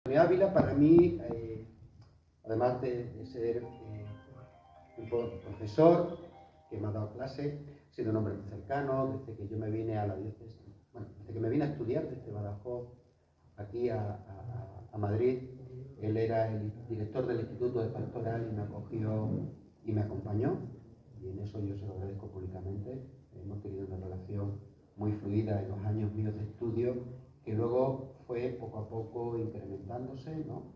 Antonio Ávila para mí, además de ser un profesor que me ha dado clase, ha sido un hombre muy cercano, desde que yo me vine a la diócesis, bueno, desde que me vine a estudiar desde Badajoz aquí a Madrid. Él era el director del Instituto de Pastoral y me acogió y me acompañó, y en eso yo se lo agradezco públicamente. Hemos tenido una relación muy fluida en los años míos de estudio, que luego fue poco a poco incrementándose, ¿no?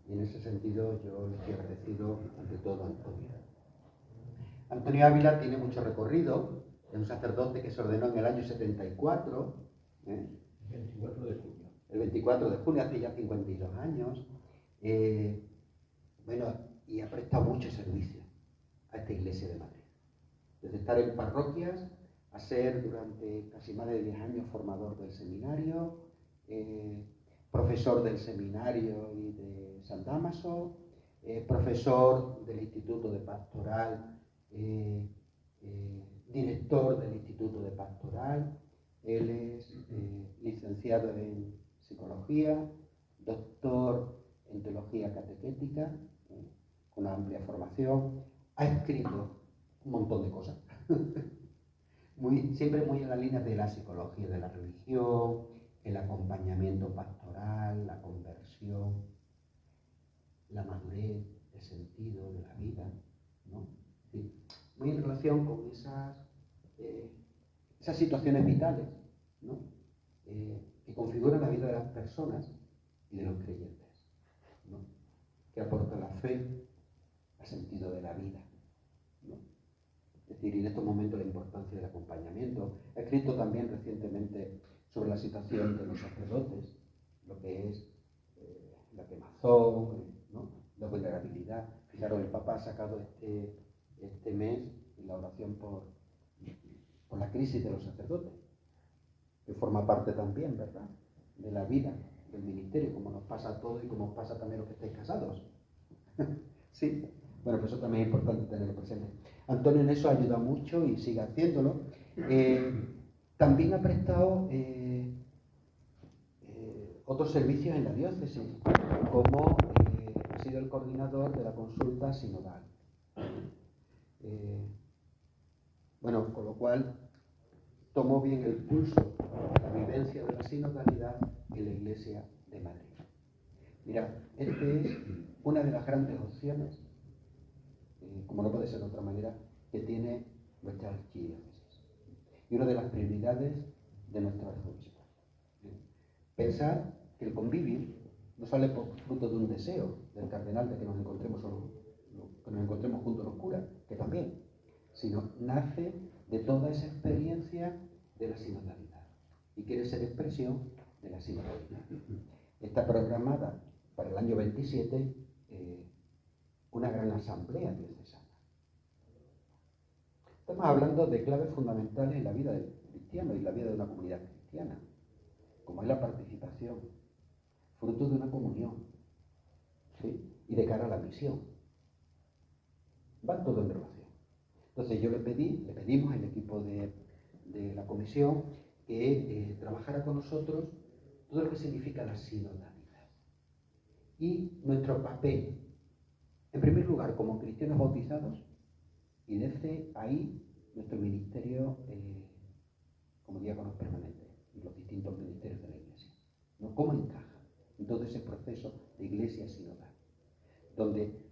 Y en ese sentido yo le estoy agradecido ante todo a Antonio. Antonio Ávila tiene mucho recorrido, es un sacerdote que se ordenó en el año 74, ¿eh? 24 de junio. El 24 de junio, hace ya 52 años. Bueno, y ha prestado mucho servicio a esta iglesia de Madrid. Desde estar en parroquias a ser durante casi más de 10 años formador del seminario, profesor del seminario y de San Dámaso, profesor del Instituto de Pastoral, director del Instituto de Pastoral. Él es licenciado en psicología, doctor en teología catequética, con una amplia formación. Ha escrito un montón de cosas, siempre muy en la línea de la psicología de la religión, el acompañamiento pastoral, la conversión, la madurez, el sentido de la vida, ¿no? Sí, muy en relación con esas situaciones vitales, ¿no? Que configuran la vida de las personas y de los creyentes, ¿no? Que aporta la fe al sentido de la vida, ¿no? Es decir, y en estos momentos la importancia del acompañamiento. He escrito también recientemente sobre la situación de los sacerdotes, lo que es la quemazón, ¿no? La vulnerabilidad. Fijaros, el Papa ha sacado este mes la oración por la crisis de los sacerdotes, que forma parte también, ¿verdad?, de la vida, del ministerio, como nos pasa a todos y como os pasa también a los que estáis casados. Sí, bueno, pues eso también es importante tenerlo presente. Antonio en eso ha ayudado mucho y sigue haciéndolo. También ha prestado otros servicios en la diócesis, como ha sido el coordinador de la consulta sinodal. Bueno, con lo cual tomó bien el pulso a la vivencia de la sinodalidad en la Iglesia de Madrid. Mira, esta es una de las grandes opciones, como no puede ser de otra manera, que tiene nuestra archidiócesis. Y una de las prioridades de nuestro arzobispo. Pensar que el convivir no sale por fruto de un deseo del cardenal de que nos encontremos juntos los curas, que también, sino nace de toda esa experiencia de la sinodalidad y quiere ser expresión de la sinodalidad. Está programada para el año 27 una gran asamblea diocesana. Estamos hablando de claves fundamentales en la vida del cristiano y la vida de una comunidad cristiana, como es la participación, fruto de una comunión, ¿sí?, y de cara a la misión. Va todo en relación. Entonces yo le pedimos al equipo de la comisión que trabajara con nosotros todo lo que significa la sinodalidad y nuestro papel, en primer lugar como cristianos bautizados, y desde ahí nuestro ministerio como diáconos permanentes y los distintos ministerios de la Iglesia, ¿no? ¿Cómo encaja en todo ese proceso de iglesia sinodal? Donde,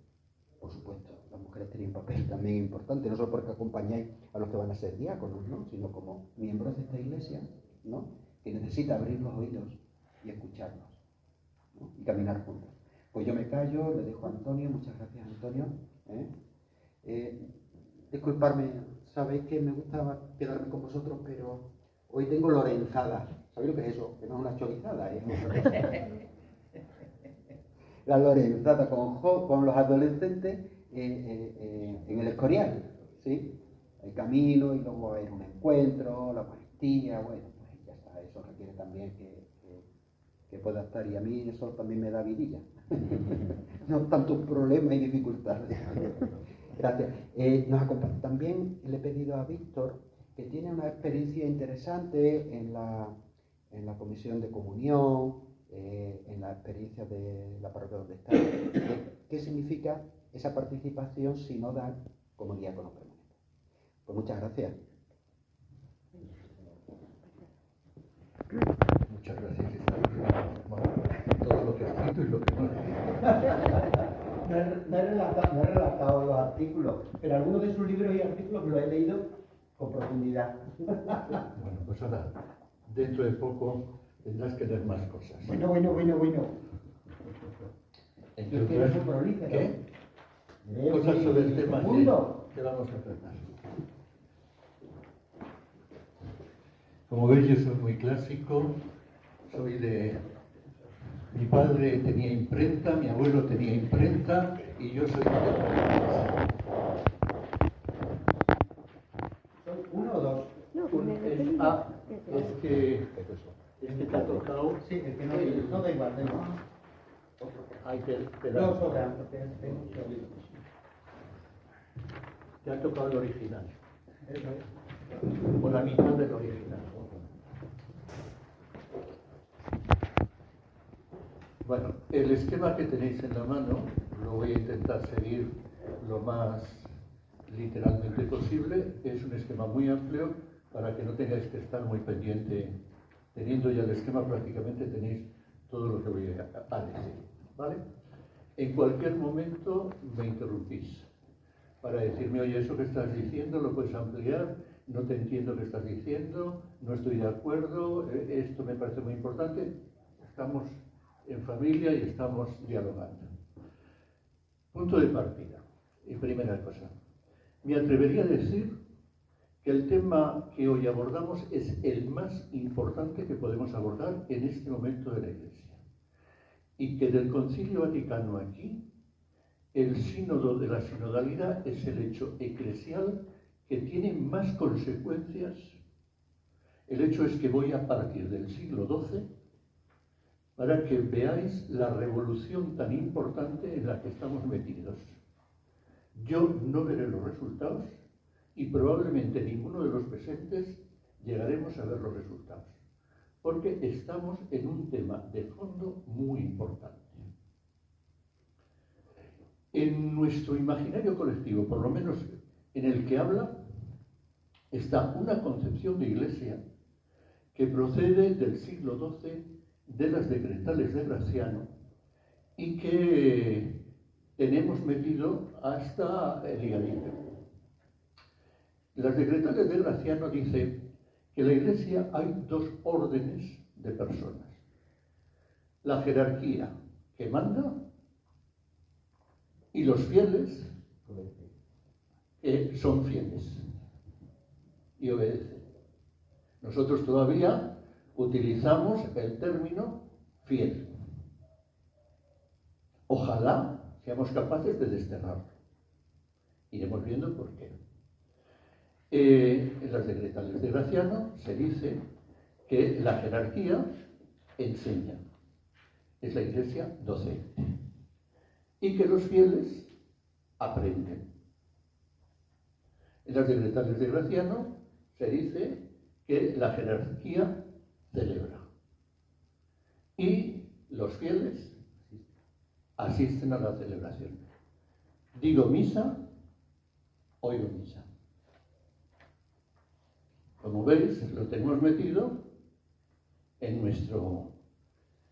por supuesto, las mujeres tienen un papel también importante, no solo porque acompañáis a los que van a ser diáconos, ¿no?, sino como miembros de esta iglesia, ¿no?, que necesita abrir los oídos y escucharnos, ¿no?, y caminar juntos. Pues yo me callo, le dejo a Antonio. Muchas gracias, Antonio. Disculparme, sabéis que me gusta quedarme con vosotros, pero hoy tengo lorenzada. ¿Sabéis lo que es eso? Que no es una chorizada, es otra cosa. La lorenzada con los adolescentes en el Escorial, ¿sí? El camino y luego hay un encuentro, la Eucaristía, bueno, pues ya está. Eso requiere también que pueda estar, y a mí eso también me da vidilla. No tantos problemas y dificultades. Gracias. También le he pedido a Víctor, que tiene una experiencia interesante en la comisión de comunión, en la experiencia de la parroquia donde está, ¿qué significa esa participación sinodal como diácono permanente? Pues muchas gracias. Muchas gracias. Todo lo que he escrito y lo que no he escrito. No he relatado los artículos, pero algunos de sus libros y artículos los he leído con profundidad. Bueno, pues ahora, dentro de poco tendrás que leer más cosas. Bueno. Entre Yo quiero otras, ser prolífero. ¿qué? Leo Cosas sobre el muy tema profundo. que vamos a tratar. Como veis, yo soy muy clásico, soy de... Mi padre tenía imprenta, mi abuelo tenía imprenta y yo soy de... ¿Son uno o dos? Es que te ha tocado... Sí, el que no da igual, da igual. Hay que Dos sobran, porque te ha tocado el original, eso es. o la mitad del original. Bueno, el esquema que tenéis en la mano lo voy a intentar seguir lo más literalmente posible. Es un esquema muy amplio para que no tengáis que estar muy pendiente. Teniendo ya el esquema, prácticamente tenéis todo lo que voy a decir, ¿vale? En cualquier momento me interrumpís para decirme, oye, eso que estás diciendo lo puedes ampliar, no te entiendo qué estás diciendo, no estoy de acuerdo, esto me parece muy importante. Estamos en familia y estamos dialogando. Punto de partida. Y primera cosa, me atrevería a decir que el tema que hoy abordamos es el más importante que podemos abordar en este momento de la Iglesia. Y que del Concilio Vaticano aquí, el sínodo de la sinodalidad es el hecho eclesial que tiene más consecuencias. El hecho es que voy a partir del siglo XII para que veáis la revolución tan importante en la que estamos metidos. Yo no veré los resultados y probablemente ninguno de los presentes llegaremos a ver los resultados, porque estamos en un tema de fondo muy importante. En nuestro imaginario colectivo, por lo menos en el que habla, está una concepción de iglesia que procede del siglo XII, de las decretales de Graciano, y que tenemos metido hasta el higadito. Las decretales de Graciano dicen que en la Iglesia hay dos órdenes de personas. La jerarquía que manda y los fieles que son fieles y obedecen. Nosotros todavía utilizamos el término fiel. Ojalá seamos capaces de desterrarlo. Iremos viendo por qué. En las decretales de Graciano se dice que la jerarquía enseña, es la Iglesia docente, y que los fieles aprenden. En las decretales de Graciano se dice que la jerarquía celebra y los fieles asisten a la celebración. Digo misa, oigo misa. Como veis, lo tenemos metido en nuestro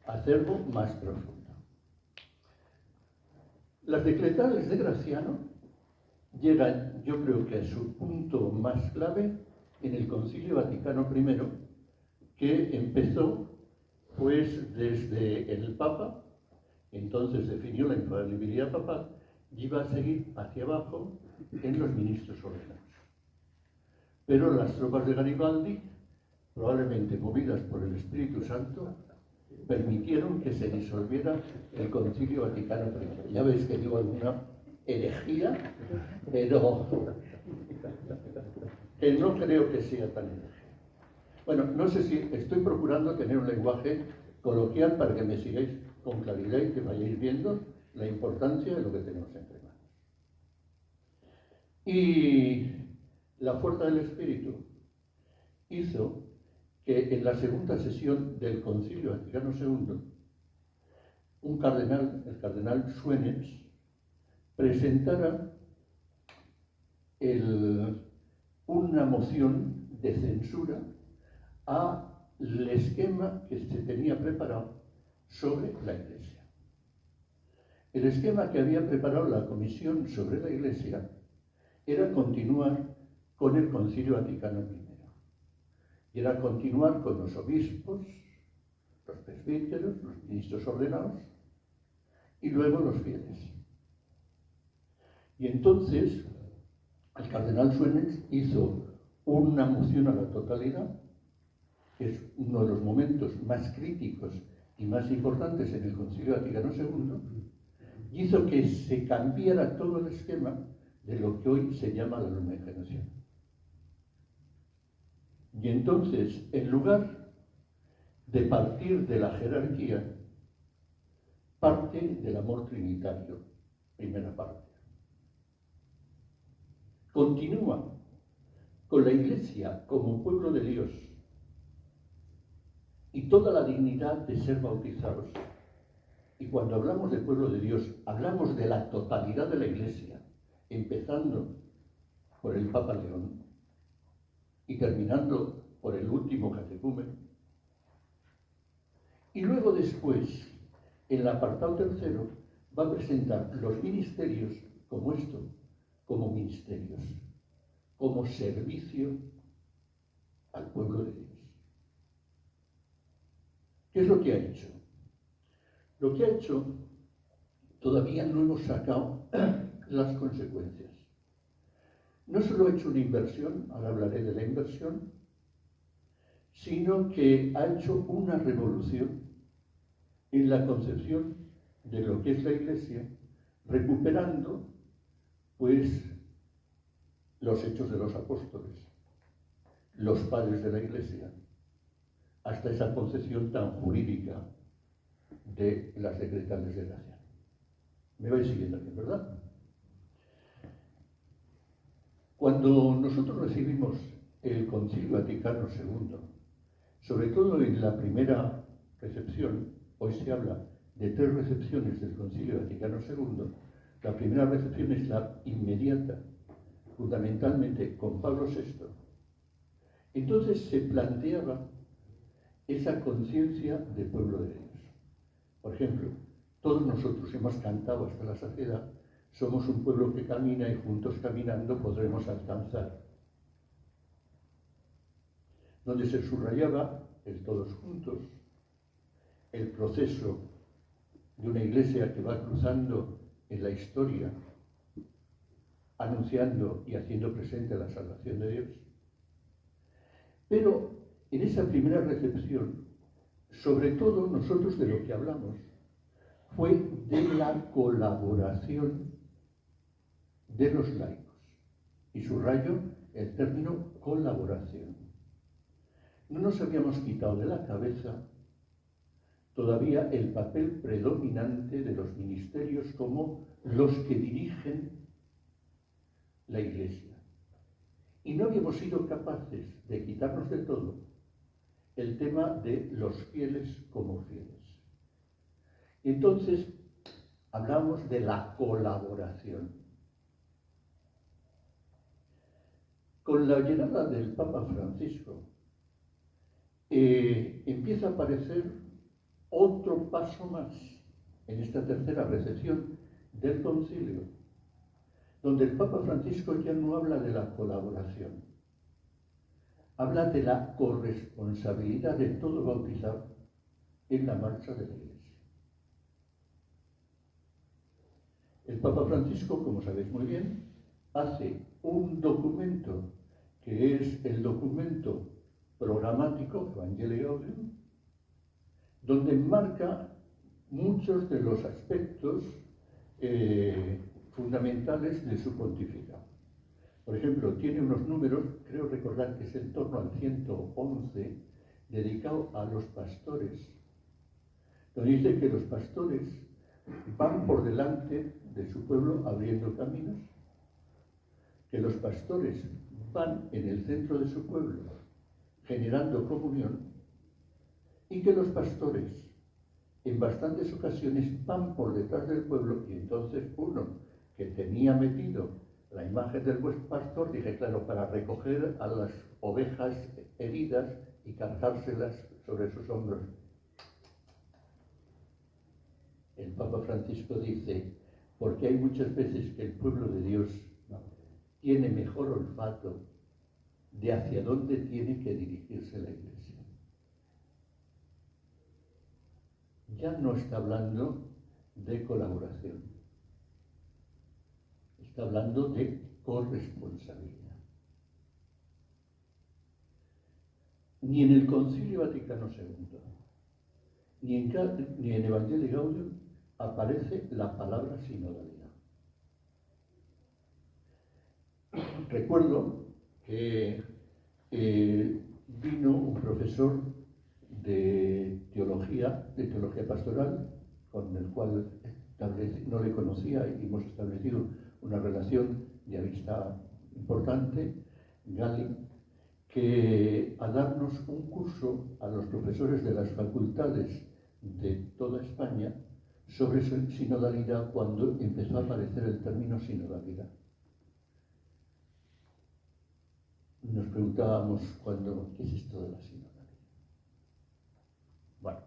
acervo más profundo. Las decretales de Graciano llegan, yo creo que a su punto más clave en el Concilio Vaticano I, que empezó pues desde el Papa, entonces definió la infalibilidad papal, y iba a seguir hacia abajo en los ministros soberanos. Pero las tropas de Garibaldi, probablemente movidas por el Espíritu Santo, permitieron que se disolviera el Concilio Vaticano I. Ya veis que digo alguna herejía, pero que no creo que sea tan herejía. Bueno, no sé si estoy procurando tener un lenguaje coloquial para que me sigáis con claridad y que vayáis viendo la importancia de lo que tenemos entre manos. Y la fuerza del Espíritu hizo que en la segunda sesión del Concilio Vaticano II un cardenal, el cardenal Suenens, presentara una moción de censura al esquema que se tenía preparado sobre la Iglesia. El esquema que había preparado la Comisión sobre la Iglesia era continuar con el Concilio Vaticano I. Y era continuar con los obispos, los presbíteros, los ministros ordenados y luego los fieles. Y entonces el cardenal Suenens hizo una moción a la totalidad, que es uno de los momentos más críticos y más importantes en el Concilio Vaticano II, y hizo que se cambiara todo el esquema de lo que hoy se llama la Lumen Gentium. Y entonces, en lugar de partir de la jerarquía, parte del amor trinitario, primera parte. Continúa con la Iglesia como pueblo de Dios y toda la dignidad de ser bautizados. Y cuando hablamos del pueblo de Dios, hablamos de la totalidad de la Iglesia, empezando por el Papa León y terminando por el último catecúmeno. Y luego después, en el apartado tercero, va a presentar los ministerios como esto, como ministerios, como servicio al pueblo de Dios. ¿Qué es lo que ha hecho? Lo que ha hecho, todavía no hemos sacado las consecuencias. No solo ha hecho una inversión, ahora hablaré de la inversión, sino que ha hecho una revolución en la concepción de lo que es la Iglesia, recuperando, pues, los hechos de los apóstoles, los padres de la Iglesia, hasta esa concepción tan jurídica de las decretales de gracia. Me vais siguiendo aquí, ¿verdad? Cuando nosotros recibimos el Concilio Vaticano II, sobre todo en la primera recepción, hoy se habla de 3 recepciones del Concilio Vaticano II, la primera recepción es la inmediata, fundamentalmente con Pablo VI. Entonces se planteaba esa conciencia de pueblo de Dios. Por ejemplo, todos nosotros hemos cantado hasta la saciedad, somos un pueblo que camina y juntos caminando podremos alcanzar. Donde se subrayaba el todos juntos, el proceso de una iglesia que va cruzando en la historia, anunciando y haciendo presente la salvación de Dios. Pero en esa primera recepción, sobre todo nosotros de lo que hablamos, fue de la colaboración de los laicos. Y subrayo el término colaboración. No nos habíamos quitado de la cabeza todavía el papel predominante de los ministerios como los que dirigen la Iglesia. Y no habíamos sido capaces de quitarnos de todo el tema de los fieles como fieles. Y entonces hablamos de la colaboración. Con la llegada del Papa Francisco empieza a aparecer otro paso más en esta tercera recepción del concilio, donde el Papa Francisco ya no habla de la colaboración, habla de la corresponsabilidad de todo bautizado en la marcha de la Iglesia. El Papa Francisco, como sabéis muy bien, hace un documento que es el documento programático, Evangelii Gaudium, donde enmarca muchos de los aspectos fundamentales de su pontificado. Por ejemplo, tiene unos números, creo recordar que es en torno al 111, dedicado a los pastores, donde dice que los pastores van por delante de su pueblo abriendo caminos, que los pastores van en el centro de su pueblo generando comunión, y que los pastores en bastantes ocasiones van por detrás del pueblo y entonces uno que tenía metido la imagen del buen pastor, dije, claro, para recoger a las ovejas heridas y cargárselas sobre sus hombros. El Papa Francisco dice, porque hay muchas veces que el pueblo de Dios tiene mejor olfato de hacia dónde tiene que dirigirse la Iglesia. Ya no está hablando de colaboración, está hablando de corresponsabilidad. Ni en el Concilio Vaticano II, ni en Evangelii Gaudium aparece la palabra sinodalidad. Recuerdo que vino un profesor de teología pastoral, con el cual no le conocía y hemos establecido una relación de amistad importante, Gali, que a darnos un curso a los profesores de las facultades de toda España sobre sinodalidad cuando empezó a aparecer el término sinodalidad. Nos preguntábamos ¿qué es esto de la sinodalidad? Bueno,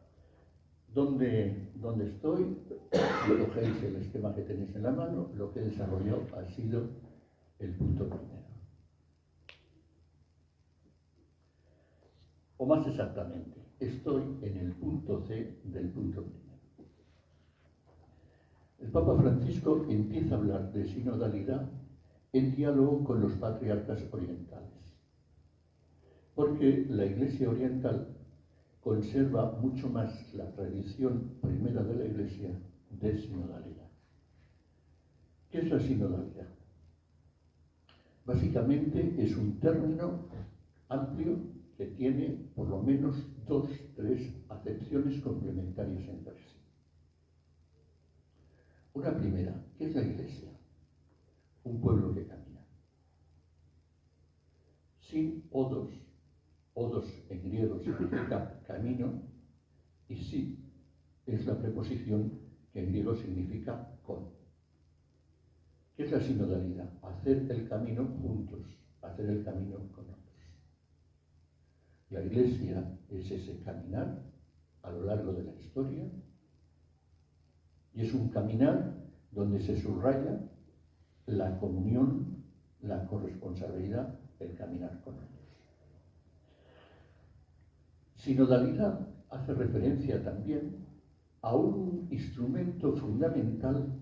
¿dónde estoy? Si cogéis el esquema que tenéis en la mano, lo que he desarrollado ha sido el punto primero. O más exactamente, estoy en el punto C del punto primero. El Papa Francisco empieza a hablar de sinodalidad en diálogo con los patriarcas orientales, porque la Iglesia oriental conserva mucho más la tradición primera de la Iglesia de sinodalidad. ¿Qué es la sinodalidad? Básicamente es un término amplio que tiene por lo menos 2, 3 acepciones complementarias entre sí. Una primera, ¿qué es la Iglesia? Un pueblo que camina. Sin odos en griego significa camino, y sí es la preposición que en griego significa con. ¿Qué es la sinodalidad? Hacer el camino juntos, hacer el camino con otros. La Iglesia es ese caminar a lo largo de la historia, y es un caminar donde se subraya la comunión, la corresponsabilidad, el caminar con otros. Sinodalidad hace referencia también a un instrumento fundamental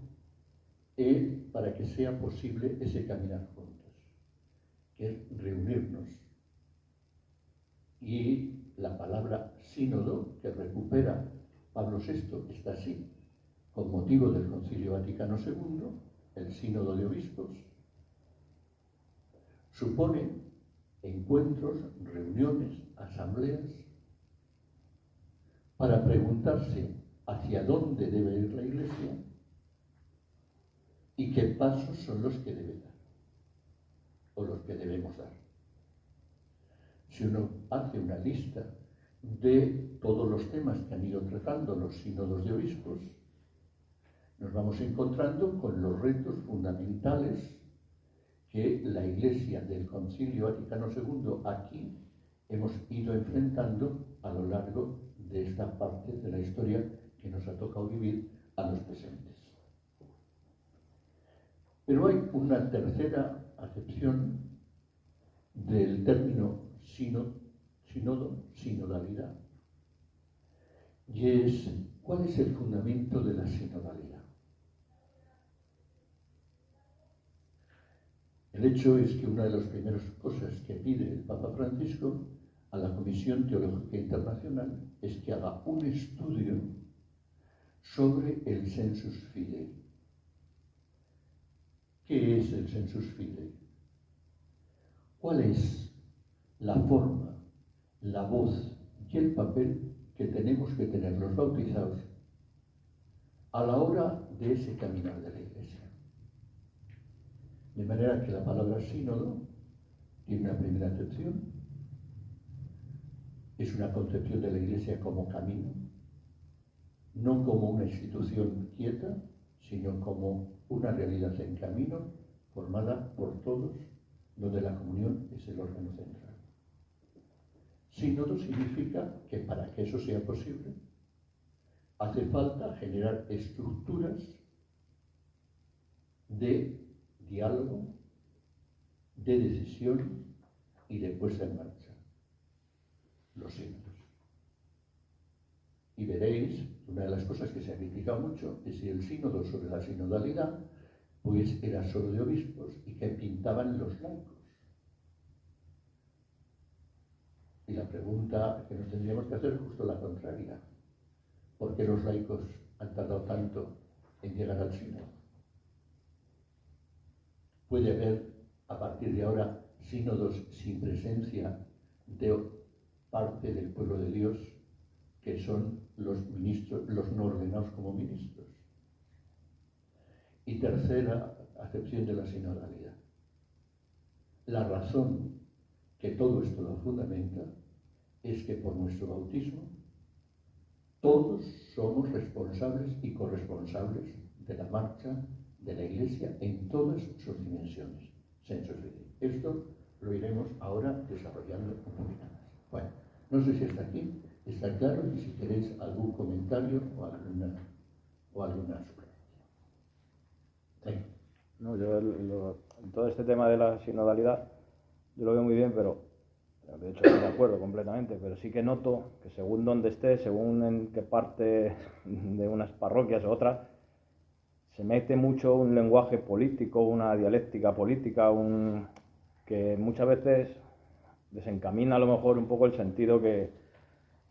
para que sea posible ese caminar juntos, que es reunirnos. Y la palabra sínodo, que recupera Pablo VI, está así, con motivo del Concilio Vaticano II, el sínodo de obispos, supone encuentros, reuniones, asambleas, para preguntarse hacia dónde debe ir la Iglesia y qué pasos son los que debe dar, o los que debemos dar. Si uno hace una lista de todos los temas que han ido tratando los sínodos de obispos, nos vamos encontrando con los retos fundamentales que la Iglesia del Concilio Vaticano II aquí hemos ido enfrentando a lo largo de esta parte de la historia que nos ha tocado vivir a los presentes. Pero hay una tercera acepción del término sínodo, sinodalidad, y es ¿cuál es el fundamento de la sinodalidad? El hecho es que una de las primeras cosas que pide el Papa Francisco a la Comisión Teológica Internacional es que haga un estudio sobre el sensus fidei. ¿Qué es el sensus fidei? ¿Cuál es la forma, la voz y el papel que tenemos que tener los bautizados a la hora de ese caminar de la Iglesia? De manera que la palabra sínodo tiene una primera acepción, es una concepción de la Iglesia como camino, no como una institución quieta, sino como una realidad en camino formada por todos, donde la comunión es el órgano central. Sínodo significa que para que eso sea posible, hace falta generar estructuras de diálogo, de decisión y de puesta en marcha. Los sínodos. Y veréis, una de las cosas que se ha criticado mucho es si el sínodo sobre la sinodalidad pues era solo de obispos y que pintaban los laicos. Y la pregunta que nos tendríamos que hacer es justo la contraria. ¿Por qué los laicos han tardado tanto en llegar al sínodo? Puede haber, a partir de ahora, sínodos sin presencia de parte del pueblo de Dios, que son los ministros, los no ordenados como ministros. Y tercera acepción de la sinodalidad. La razón que todo esto lo fundamenta es que por nuestro bautismo todos somos responsables y corresponsables de la marcha de la Iglesia en todas sus dimensiones. Sensus Fidei. Esto lo iremos ahora desarrollando un poquito más. Bueno, no sé si hasta aquí está claro y si queréis algún comentario o alguna sugerencia. Sí. No, yo todo este tema de la sinodalidad, yo lo veo muy bien, pero de hecho estoy de acuerdo completamente, pero sí que noto que según donde esté, según en qué parte de unas parroquias u otras, se mete mucho un lenguaje político, una dialéctica política, que muchas veces desencamina a lo mejor un poco el sentido que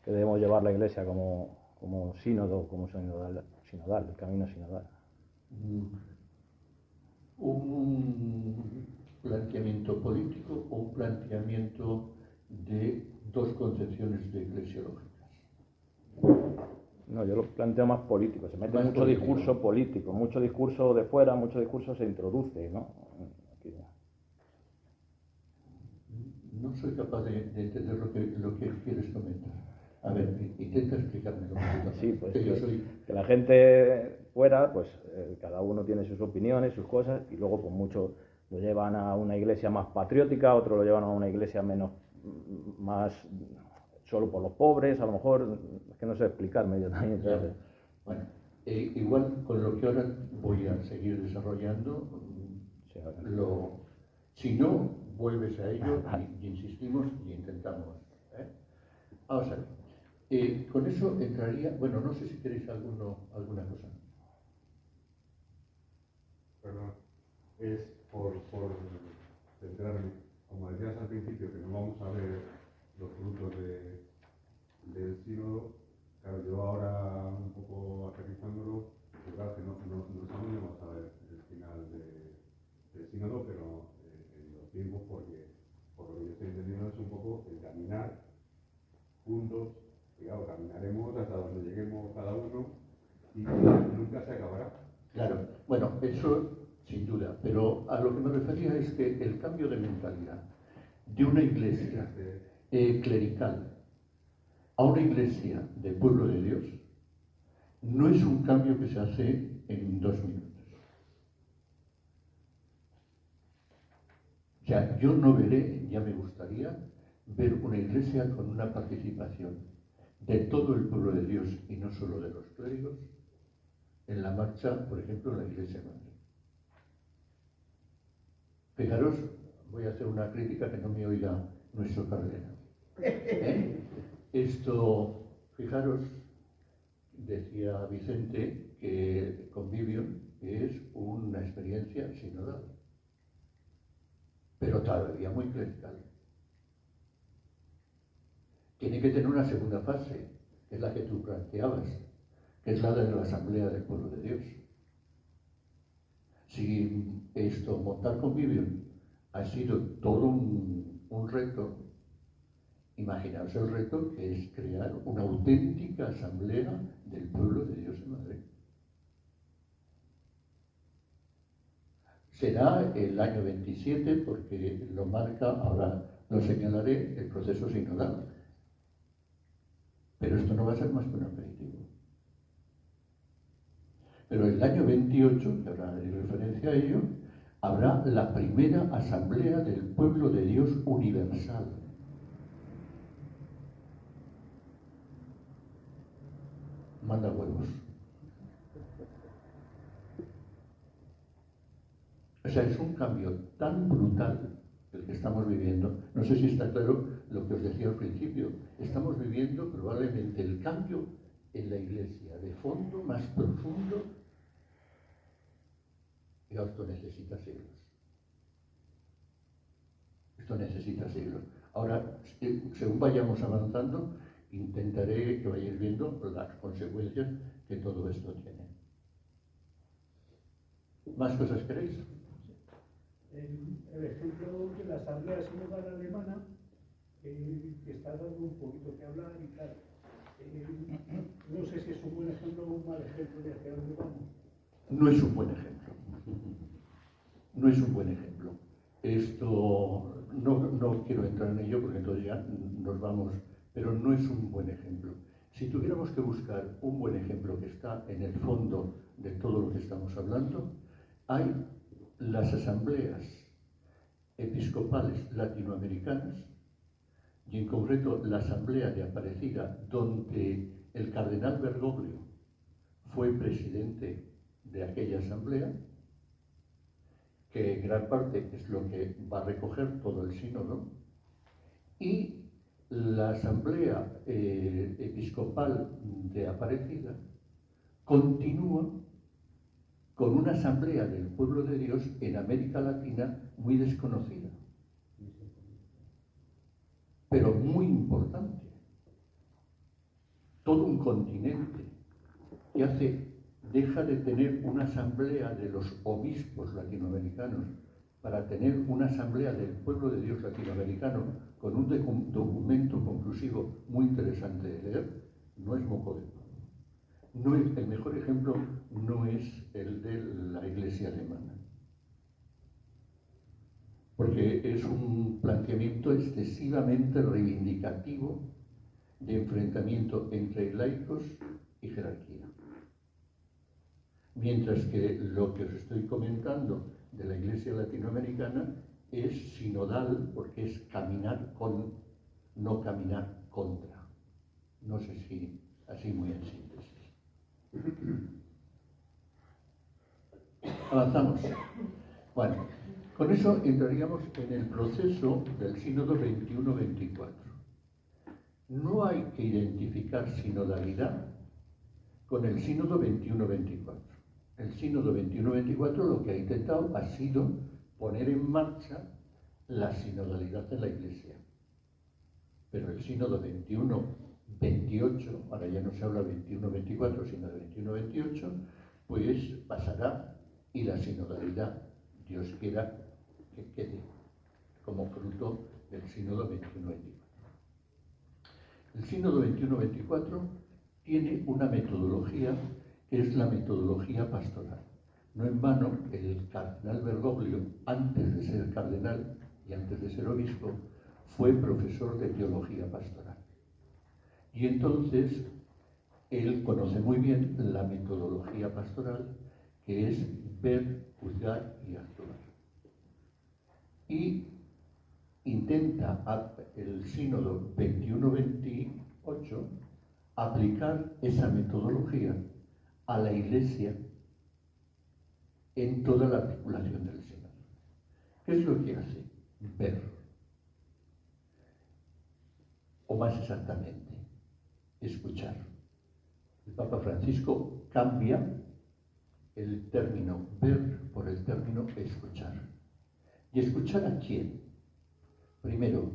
debemos llevar la Iglesia como sínodo, como sinodal, el camino sinodal. Un planteamiento político o un planteamiento de dos concepciones eclesiológicas. No, yo lo planteo más político, se mete Más mucho político. discurso político, mucho discurso de fuera, mucho discurso se introduce, ¿no? Aquí. No soy capaz de entender lo que quieres comentar. A ver, intenta explicármelo. Sí, pues que yo soy... que la gente fuera, pues cada uno tiene sus opiniones, sus cosas, y luego pues muchos lo llevan a una iglesia más patriótica, otros lo llevan a una iglesia más solo por los pobres, a lo mejor, es que no sé explicarme yo también. ¿Sabes? Bueno, igual con lo que ahora voy a seguir desarrollando, Sí, a ver. si no, vuelves a ello y insistimos y intentamos. Vamos a ver. Con eso entraría, bueno, no sé si queréis alguna cosa. Perdón, es por centrarme, como decías al principio, que no vamos a ver los frutos del sínodo. Claro, yo ahora un poco aterrizándolo, pues claro que no vamos a ver el final del sínodo, pero en los tiempos, porque por lo que yo estoy entendiendo es un poco el caminar juntos, y claro, caminaremos hasta donde lleguemos cada uno y nunca se acabará. Claro, bueno, eso sin duda, pero a lo que me refería es que el cambio de mentalidad de una iglesia clerical a una iglesia del pueblo de Dios no es un cambio que se hace en 2 minutos. O sea, yo no veré, ya me gustaría ver una iglesia con una participación de todo el pueblo de Dios y no solo de los clérigos en la marcha, por ejemplo, en la Iglesia de Madrid. Fijaros, voy a hacer una crítica que no me oiga nuestro cardenal. Esto, fijaros, decía Vicente que Convivium es una experiencia sinodal, pero todavía muy clerical. Tiene que tener una segunda fase, que es la que tú planteabas, que es la de la Asamblea del Pueblo de Dios. Si esto, montar Convivium, ha sido todo un reto, imaginaos el reto que es crear una auténtica Asamblea del Pueblo de Dios en Madrid. Será el año 27, porque lo marca, ahora lo señalaré, el proceso sinodal. Pero esto no va a ser más que un aperitivo. Pero el año 28, que ahora haré referencia a ello, habrá la primera asamblea del pueblo de Dios universal. Manda huevos. O sea, es un cambio tan brutal el que estamos viviendo. No sé si está claro lo que os decía al principio. Estamos viviendo probablemente el cambio en la Iglesia de fondo más profundo. Y esto necesita siglos. Esto necesita siglos. Ahora, según vayamos avanzando, intentaré que vayáis viendo las consecuencias que todo esto tiene. ¿Más cosas queréis? El ejemplo de la Asamblea Sinodal Alemana, que está dando un poquito que hablar y tal. No sé si es un buen ejemplo o un mal ejemplo de hacia dónde vamos. No es un buen ejemplo. No es un buen ejemplo. Esto, no quiero entrar en ello porque entonces ya nos vamos, pero no es un buen ejemplo. Si tuviéramos que buscar un buen ejemplo que está en el fondo de todo lo que estamos hablando, hay las asambleas episcopales latinoamericanas y en concreto la asamblea de Aparecida, donde el cardenal Bergoglio fue presidente de aquella asamblea, que en gran parte es lo que va a recoger todo el sínodo, y la asamblea episcopal de Aparecida continúa con una asamblea del pueblo de Dios en América Latina muy desconocida, pero muy importante. Todo un continente que deja de tener una asamblea de los obispos latinoamericanos para tener una asamblea del pueblo de Dios latinoamericano con un documento conclusivo muy interesante de leer, no es moco de pavo. No es, el mejor ejemplo no es el de la Iglesia alemana, porque es un planteamiento excesivamente reivindicativo de enfrentamiento entre laicos y jerarquía. Mientras que lo que os estoy comentando de la Iglesia latinoamericana es sinodal porque es caminar con, no caminar contra. No sé si así muy en síntesis. Avanzamos. Bueno, con eso entraríamos en el proceso del sínodo 21-24. No hay que identificar sinodalidad con el sínodo 21-24. El sínodo 21-24 lo que ha intentado ha sido poner en marcha la sinodalidad en la Iglesia. Pero el sínodo 21-28, ahora ya no se habla 21-24, sino de 21-28, pues pasará y la sinodalidad, Dios quiera que quede como fruto del sínodo 21-24. El sínodo 21-24 tiene una metodología que es la metodología pastoral. No en vano, el cardenal Bergoglio, antes de ser cardenal y antes de ser obispo, fue profesor de teología pastoral. Y entonces, él conoce muy bien la metodología pastoral, que es ver, juzgar y actuar. Y intenta el sínodo 21-28 aplicar esa metodología a la Iglesia en toda la articulación del sínodo. ¿Qué es lo que hace? Ver. O más exactamente, escuchar. El Papa Francisco cambia el término ver por el término escuchar. ¿Y escuchar a quién? Primero,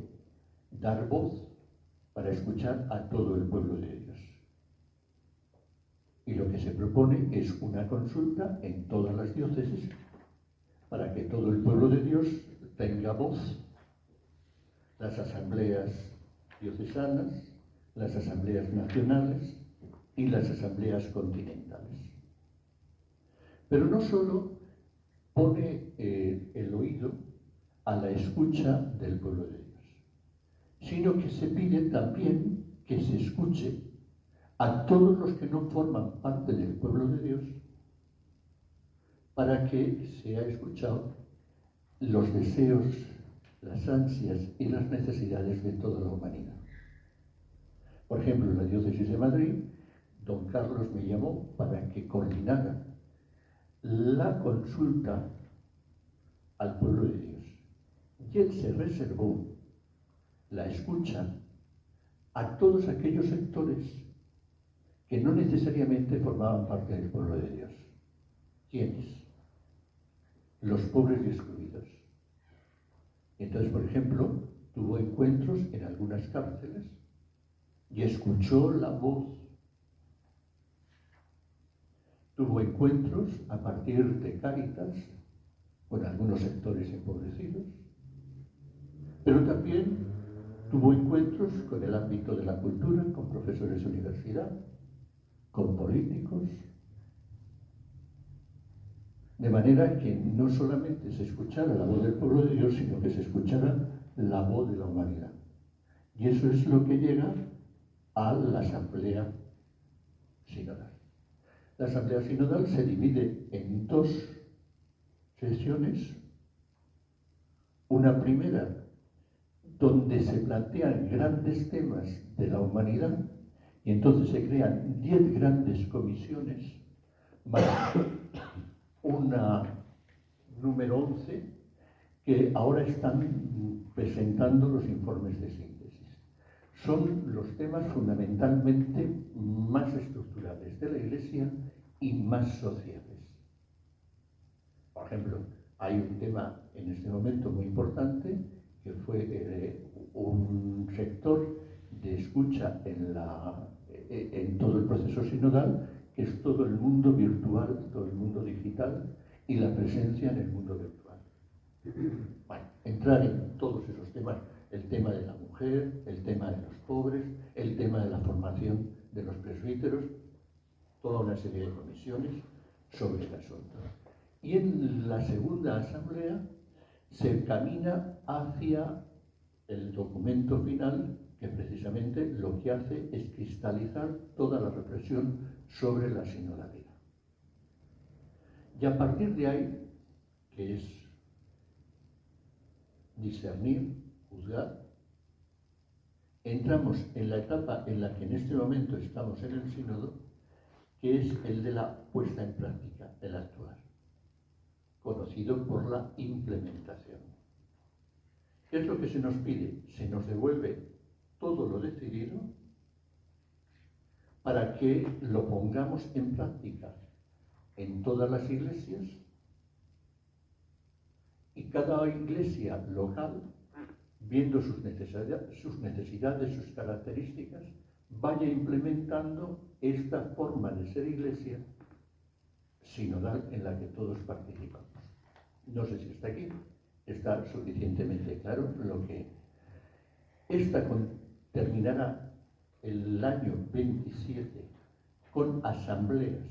dar voz para escuchar a todo el pueblo de Dios. Y lo que se propone es una consulta en todas las diócesis para que todo el pueblo de Dios tenga voz. Las asambleas diocesanas, las asambleas nacionales y las asambleas continentales. Pero no solo pone el oído a la escucha del pueblo de Dios, sino que se pide también que se escuche a todos los que no forman parte del pueblo de Dios para que sea escuchado los deseos, las ansias y las necesidades de toda la humanidad. Por ejemplo, en la Diócesis de Madrid, don Carlos me llamó para que coordinara la consulta al pueblo de Dios. Y él se reservó la escucha a todos aquellos sectores que no necesariamente formaban parte del pueblo de Dios. ¿Quiénes? Los pobres y excluidos. Entonces, por ejemplo, tuvo encuentros en algunas cárceles y escuchó la voz. Tuvo encuentros a partir de Cáritas con algunos sectores empobrecidos, pero también tuvo encuentros con el ámbito de la cultura, con profesores de universidad, con políticos, de manera que no solamente se escuchara la voz del pueblo de Dios, sino que se escuchara la voz de la humanidad. Y eso es lo que llega a la Asamblea Sinodal. La Asamblea Sinodal se divide en dos sesiones. Una primera, donde se plantean grandes temas de la humanidad, y entonces se crean 10 grandes comisiones, más una número 11, que ahora están presentando los informes de síntesis. Son los temas fundamentalmente más estructurales de la Iglesia y más sociales. Por ejemplo, hay un tema en este momento muy importante, que fue un sector de escucha en todo el proceso sinodal, que es todo el mundo virtual, todo el mundo digital y la presencia en el mundo virtual. Bueno, entrar en todos esos temas, el tema de la mujer, el tema de los pobres, el tema de la formación de los presbíteros, toda una serie de comisiones sobre el asunto. Y en la segunda asamblea se camina hacia el documento final, que precisamente lo que hace es cristalizar toda la reflexión sobre la sinodalidad. Y a partir de ahí, que es discernir, juzgar, entramos en la etapa en la que en este momento estamos en el sínodo, que es el de la puesta en práctica, el actuar, conocido por la implementación. ¿Qué es lo que se nos pide? Se nos devuelve todo lo decidido para que lo pongamos en práctica en todas las iglesias, y cada iglesia local, viendo sus necesidades, sus características, vaya implementando esta forma de ser iglesia sinodal en la que todos participamos. No sé si está aquí, está suficientemente claro lo que esta terminará el año 27 con asambleas,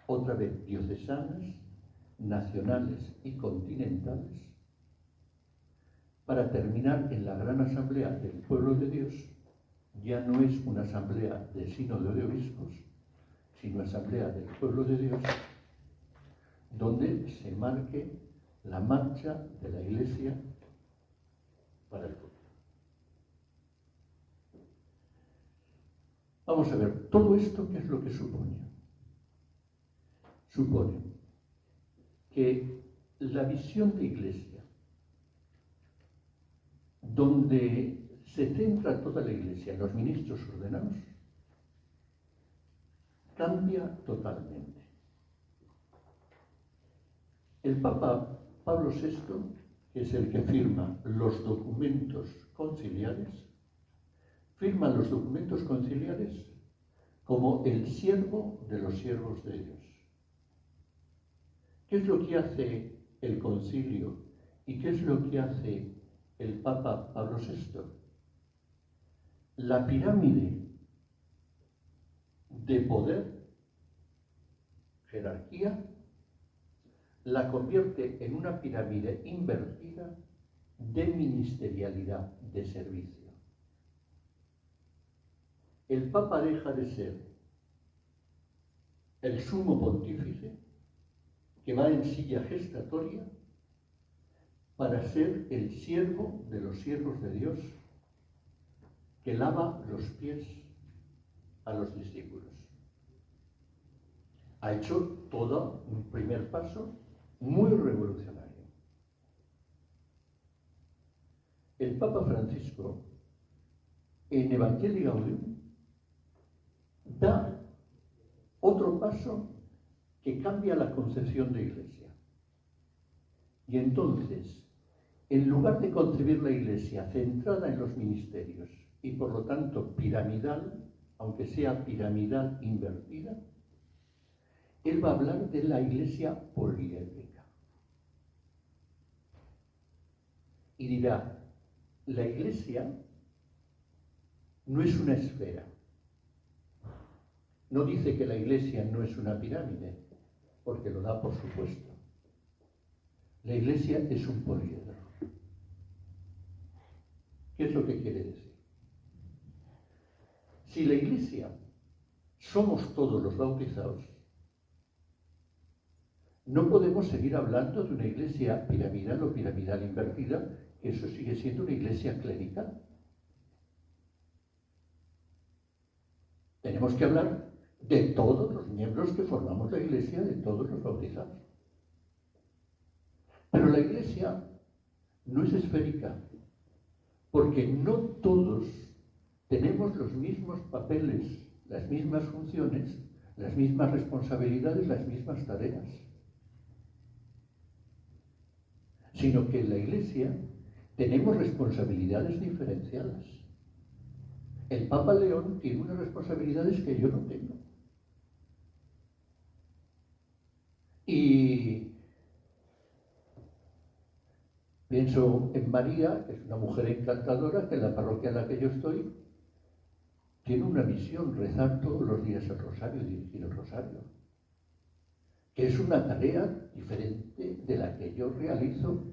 otra vez diocesanas, nacionales y continentales, para terminar en la gran asamblea del pueblo de Dios. Ya no es una asamblea de sínodo de obispos, sino asamblea del pueblo de Dios, donde se marque la marcha de la Iglesia para el futuro. Vamos a ver, todo esto, ¿qué es lo que supone? Supone que la visión de Iglesia, donde se centra toda la Iglesia en los ministros ordenados, cambia totalmente. El Papa Pablo VI, que es el que firma los documentos conciliares, firma los documentos conciliares como el siervo de los siervos de Dios. ¿Qué es lo que hace el concilio y qué es lo que hace el Papa Pablo VI? La pirámide de poder, jerarquía, la convierte en una pirámide invertida de ministerialidad, de servicio. El Papa deja de ser el sumo pontífice, que va en silla gestatoria para ser el siervo de los siervos de Dios, que lava los pies a los discípulos. Ha hecho todo un primer paso muy revolucionario. El Papa Francisco, en Evangelii Gaudium, da otro paso que cambia la concepción de Iglesia. Y entonces, en lugar de concebir la Iglesia centrada en los ministerios y por lo tanto piramidal, aunque sea piramidal invertida, él va a hablar de la Iglesia poliédrica. Y dirá, la Iglesia no es una esfera. No dice que la Iglesia no es una pirámide, porque lo da por supuesto. La Iglesia es un poliedro. ¿Qué es lo que quiere decir? Si la Iglesia somos todos los bautizados, no podemos seguir hablando de una iglesia piramidal o piramidal invertida, que eso sigue siendo una iglesia clerical. Tenemos que hablar de todos los miembros que formamos la iglesia, de todos los bautizados. Pero la iglesia no es esférica, porque no todos tenemos los mismos papeles, las mismas funciones, las mismas responsabilidades, las mismas tareas. Sino que en la Iglesia tenemos responsabilidades diferenciadas. El Papa León tiene unas responsabilidades que yo no tengo. Y pienso en María, que es una mujer encantadora, que en la parroquia en la que yo estoy tiene una misión: rezar todos los días el rosario, dirigir el rosario, que es una tarea diferente de la que yo realizo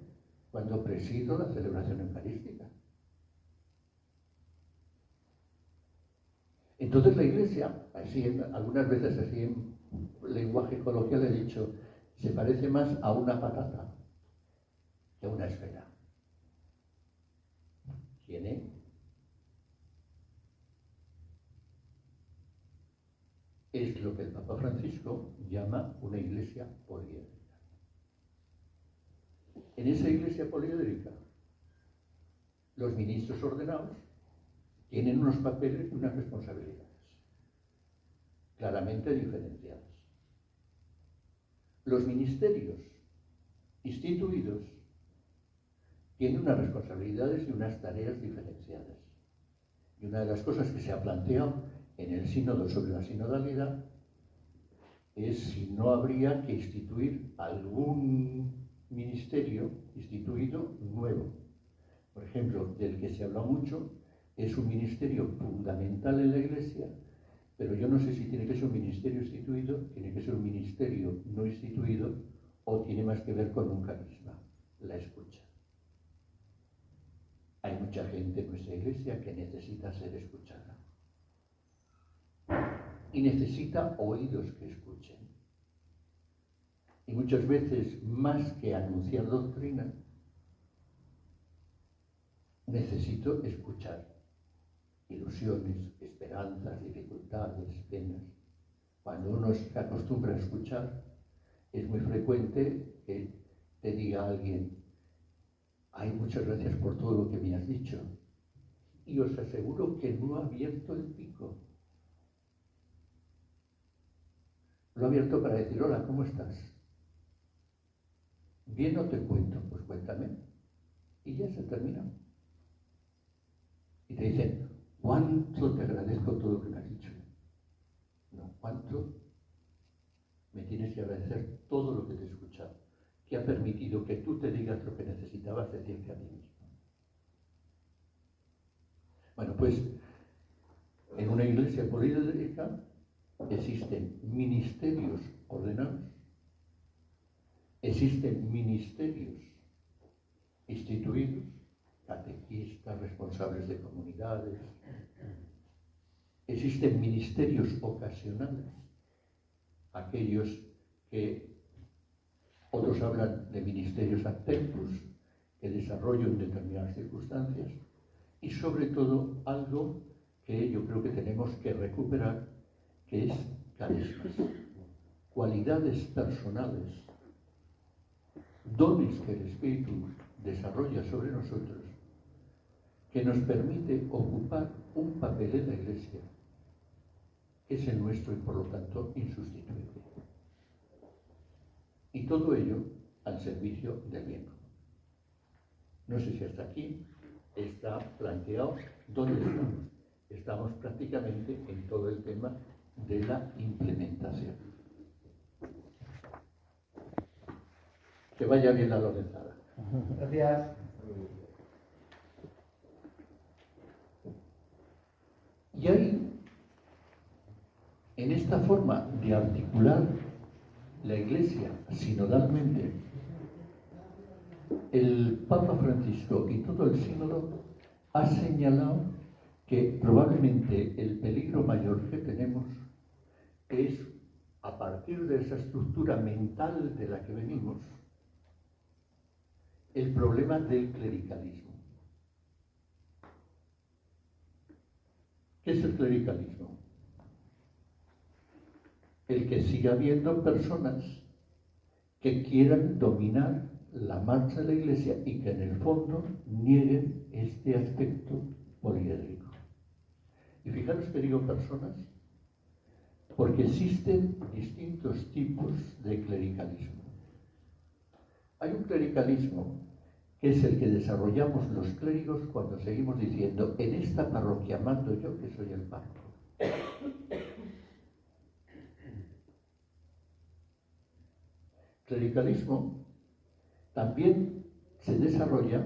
cuando presido la celebración eucarística. Entonces la Iglesia, algunas veces así en lenguaje coloquial he dicho, se parece más a una patata que a una esfera. Tiene es lo que el Papa Francisco llama una iglesia poliédrica. En esa iglesia poliédrica, los ministros ordenados tienen unos papeles y unas responsabilidades claramente diferenciadas. Los ministerios instituidos tienen unas responsabilidades y unas tareas diferenciadas. Y una de las cosas que se ha planteado en el sínodo sobre la sinodalidad es si no habría que instituir algún ministerio instituido nuevo. Por ejemplo, del que se habla mucho es un ministerio fundamental en la Iglesia, pero yo no sé si tiene que ser un ministerio instituido, tiene que ser un ministerio no instituido o tiene más que ver con un carisma, la escucha. Hay mucha gente en nuestra Iglesia que necesita ser escuchada y necesita oídos que escuchen. Y muchas veces, más que anunciar doctrina, necesito escuchar ilusiones, esperanzas, dificultades, penas. Cuando uno se acostumbra a escuchar, es muy frecuente que te diga alguien: ay, muchas gracias por todo lo que me has dicho, y os aseguro que no ha abierto el pico. Lo ha abierto para decir: hola, ¿cómo estás? ¿Bien o te cuento? Pues cuéntame. Y ya se termina. Y te dicen: ¿cuánto te agradezco todo lo que me has dicho? No, ¿cuánto me tienes que agradecer todo lo que te he escuchado, que ha permitido que tú te digas lo que necesitabas decirte a ti mismo? Bueno, pues en una iglesia poliédrica existen ministerios ordenados, existen ministerios instituidos, catequistas, responsables de comunidades, existen ministerios ocasionales, aquellos que Otros hablan de ministerios ad tempus, que desarrollo en determinadas circunstancias, y sobre todo algo que yo creo que tenemos que recuperar, que es carismas, cualidades personales, dones que el Espíritu desarrolla sobre nosotros, que nos permite ocupar un papel en la Iglesia, que es el nuestro y por lo tanto insustituible. Y todo ello al servicio del bien común. No sé si hasta aquí está planteado dónde estamos. Estamos prácticamente en todo el tema de la implementación. Que vaya bien la Lorenzada. Gracias. Y ahí, en esta forma de articular la Iglesia sinodalmente, el Papa Francisco y todo el sínodo ha señalado que probablemente el peligro mayor que tenemos es, a partir de esa estructura mental de la que venimos, el problema del clericalismo. ¿Qué es el clericalismo? El que siga habiendo personas que quieran dominar la marcha de la Iglesia y que en el fondo nieguen este aspecto poliédrico. Y fijaros que digo personas, porque existen distintos tipos de clericalismo. Hay un clericalismo que es el que desarrollamos los clérigos cuando seguimos diciendo: en esta parroquia mando yo, que soy el párroco. Clericalismo también se desarrolla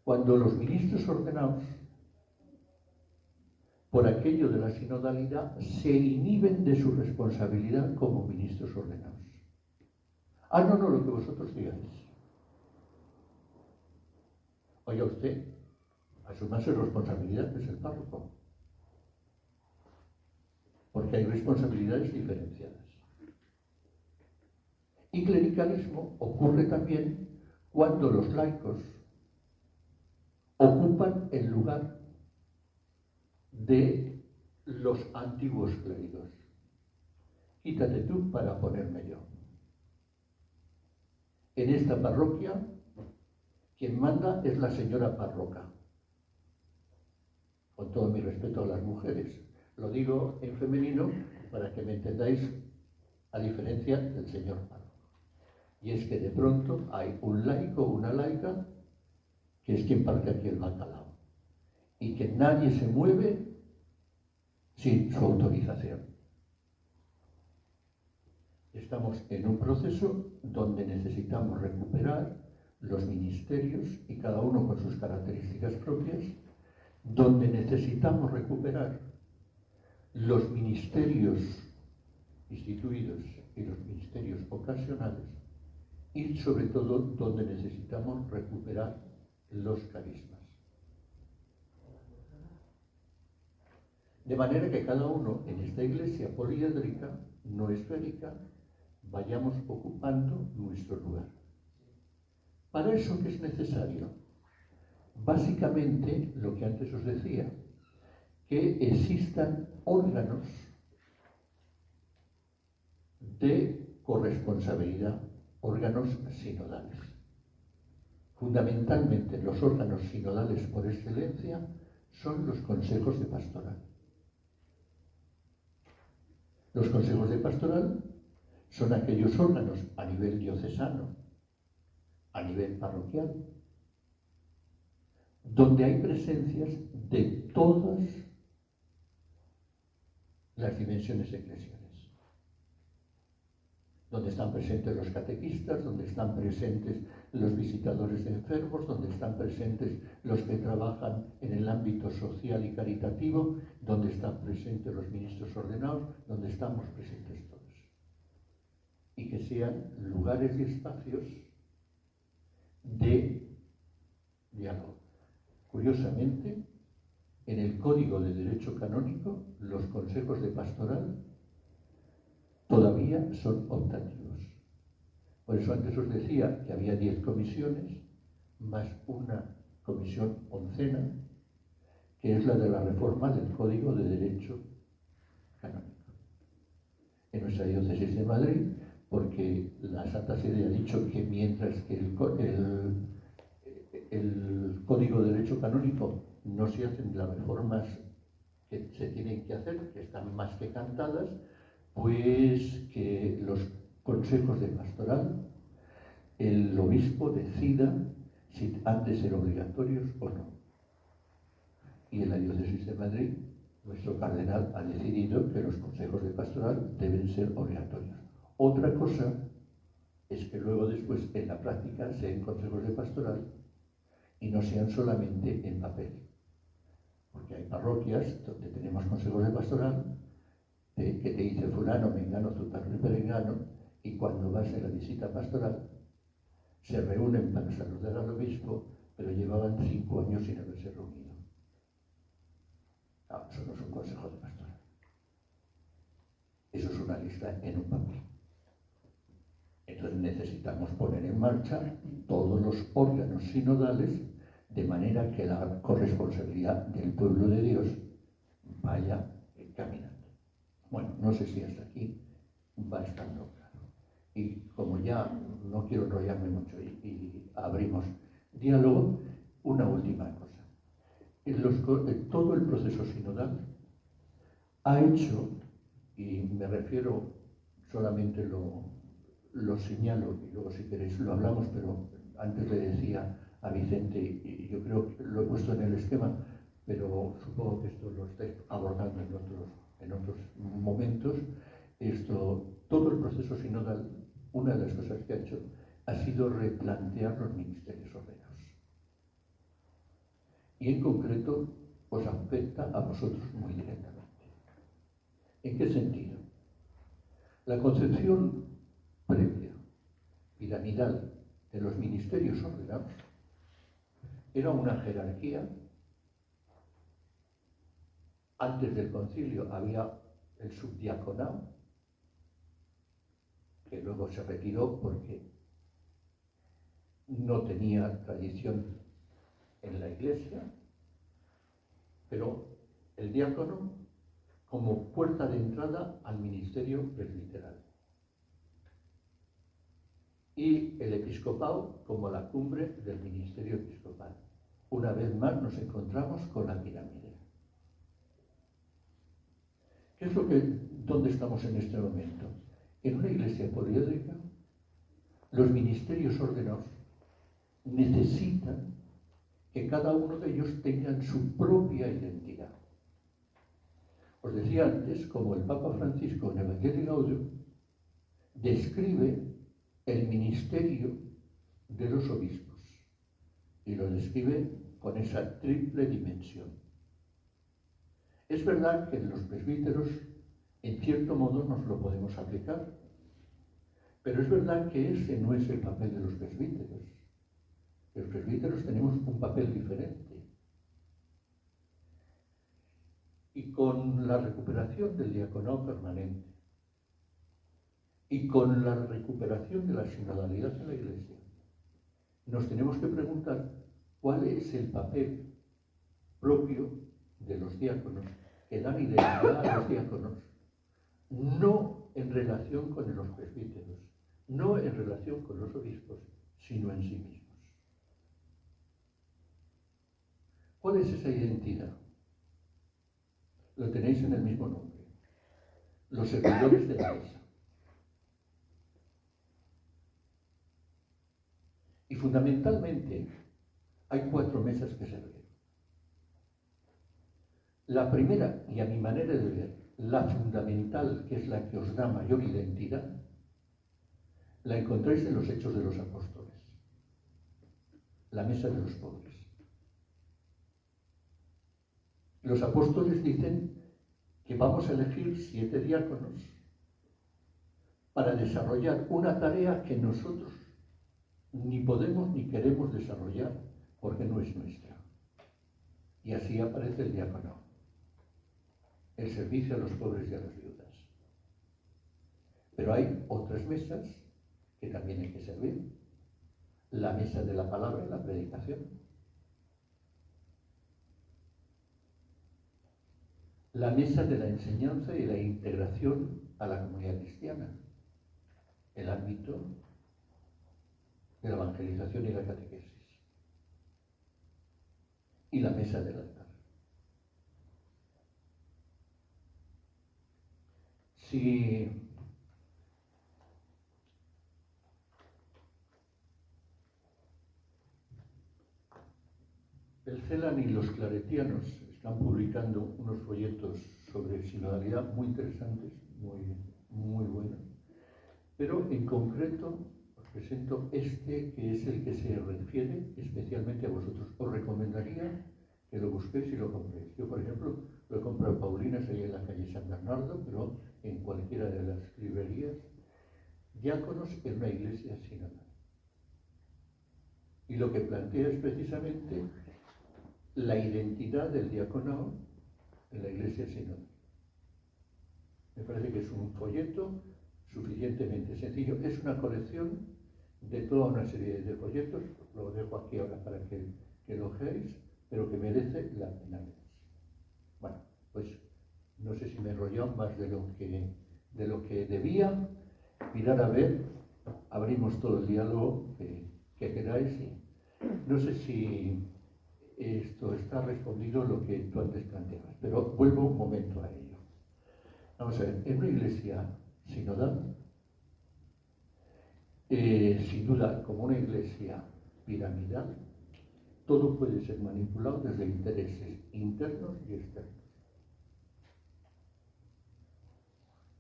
cuando los ministros ordenados, por aquello de la sinodalidad, se inhiben de su responsabilidad como ministros ordenados. No, lo que vosotros digáis. Oiga usted, asuma su responsabilidad, que es el párroco. Porque hay responsabilidades diferenciadas. Y clericalismo ocurre también cuando los laicos ocupan el lugar de los antiguos clérigos. Quítate tú para ponerme yo. En esta parroquia, quien manda es la señora párroca. Con todo mi respeto a las mujeres. Lo digo en femenino para que me entendáis, a diferencia del señor párroco. Y es que de pronto hay un laico o una laica que es quien parte aquí el bacalao. Y que nadie se mueve sin su autorización. Estamos en un proceso donde necesitamos recuperar los ministerios, y cada uno con sus características propias, donde necesitamos recuperar los ministerios instituidos y los ministerios ocasionales, y sobre todo donde necesitamos recuperar los carismas. De manera que cada uno en esta iglesia poliédrica, no esférica, vayamos ocupando nuestro lugar. ¿Para eso qué es necesario? Básicamente lo que antes os decía, que existan órganos de corresponsabilidad, órganos sinodales. Fundamentalmente los órganos sinodales por excelencia son los consejos de pastoral. Los consejos de pastoral son aquellos órganos a nivel diocesano, a nivel parroquial, donde hay presencias de todas las dimensiones eclesiales. Donde están presentes los catequistas, donde están presentes los visitadores de enfermos, donde están presentes los que trabajan en el ámbito social y caritativo, donde están presentes los ministros ordenados, donde estamos presentes todos. Y que sean lugares y espacios de diálogo. Curiosamente, en el Código de Derecho Canónico, los consejos de pastoral todavía son optativos. Por eso antes os decía que había 10 comisiones, más una comisión oncena, que es la de la reforma del Código de Derecho Canónico. En nuestra diócesis de Madrid, porque la Santa Sede ha dicho que mientras que el Código de Derecho Canónico no se hacen las reformas que se tienen que hacer, que están más que cantadas, pues que los consejos de pastoral, el obispo decida si han de ser obligatorios o no. Y en la diócesis de Madrid, nuestro cardenal ha decidido que los consejos de pastoral deben ser obligatorios. Otra cosa es que luego después en la práctica sean consejos de pastoral y no sean solamente en papel. Porque hay parroquias donde tenemos consejos de pastoral que te dice fulano, mengano, zutano y perengano, y cuando vas a la visita pastoral se reúnen para saludar al obispo, pero llevaban 5 años sin haberse reunido. No, eso no es un consejo de pastoral. Eso es una lista en un papel. Entonces necesitamos poner en marcha todos los órganos sinodales de manera que la corresponsabilidad del pueblo de Dios vaya caminando. Bueno, no sé si hasta aquí va estando claro. Y como ya no quiero enrollarme mucho y abrimos diálogo, una última cosa. Todo el proceso sinodal ha hecho, y me refiero solamente lo señalo, y luego si queréis lo hablamos, pero antes le decía a Vicente, y yo creo que lo he puesto en el esquema, pero supongo que esto lo estáis abordando en otros momentos, todo el proceso sinodal, una de las cosas que ha hecho ha sido replantear los ministerios ordenados. Y en concreto os afecta a vosotros muy directamente. ¿En qué sentido? La concepción previa, piramidal, de los ministerios ordenados era una jerarquía. Antes del concilio había el subdiaconado, que luego se retiró porque no tenía tradición en la Iglesia, pero el diácono como puerta de entrada al ministerio presbiteral y el episcopado como la cumbre del ministerio episcopal. Una vez más nos encontramos con la pirámide. ¿Qué es dónde estamos en este momento? En una iglesia poliédrica, los ministerios ordenados necesitan que cada uno de ellos tengan su propia identidad. Os decía antes, como el Papa Francisco en Evangelii Gaudium describe el ministerio de los obispos y lo describe con esa triple dimensión. Es verdad que en los presbíteros, en cierto modo, nos lo podemos aplicar, pero es verdad que ese no es el papel de los presbíteros. Los presbíteros tenemos un papel diferente. Y con la recuperación del diaconado permanente y con la recuperación de la sinodalidad en la Iglesia, nos tenemos que preguntar cuál es el papel propio de los diáconos, que dan identidad a los diáconos, no en relación con los presbíteros, no en relación con los obispos, sino en sí mismos. ¿Cuál es esa identidad? Lo tenéis en el mismo nombre. Los servidores de la mesa. Y fundamentalmente hay 4 mesas que servir. La primera, y a mi manera de ver, la fundamental, que es la que os da mayor identidad, la encontráis en los Hechos de los Apóstoles. La mesa de los pobres. Los apóstoles dicen que vamos a elegir 7 diáconos para desarrollar una tarea que nosotros ni podemos ni queremos desarrollar porque no es nuestra. Y así aparece el diácono, el servicio a los pobres y a las viudas. Pero hay otras mesas que también hay que servir. La mesa de la palabra y la predicación. La mesa de la enseñanza y la integración a la comunidad cristiana. El ámbito de la evangelización y la catequesis. Y la mesa del altar. Si el CELAN y los claretianos están publicando unos folletos sobre sinodalidad muy interesantes, muy buenos, pero en concreto os presento este, que es el que se refiere especialmente a vosotros. Os recomendaría que lo busquéis y lo compréis. Yo, por ejemplo, lo he comprado en Paulinas, ahí en la calle San Bernardo, pero en cualquiera de las librerías. Diáconos en una iglesia sinodal. Y lo que plantea es precisamente la identidad del diaconado en la iglesia sinodal. Me parece que es un folleto suficientemente sencillo. Es una colección de toda una serie de folletos, lo dejo aquí ahora para que lo veáis, pero que merece la pena leerse. Bueno, pues no sé si me he enrollado más de lo que debía. Mirad a ver, abrimos todo el diálogo que queráis. Y no sé si esto está respondido lo que tú antes planteabas, pero vuelvo un momento a ello. Vamos a ver, en una iglesia sinodal, sin duda, como una iglesia piramidal, todo puede ser manipulado desde intereses internos y externos.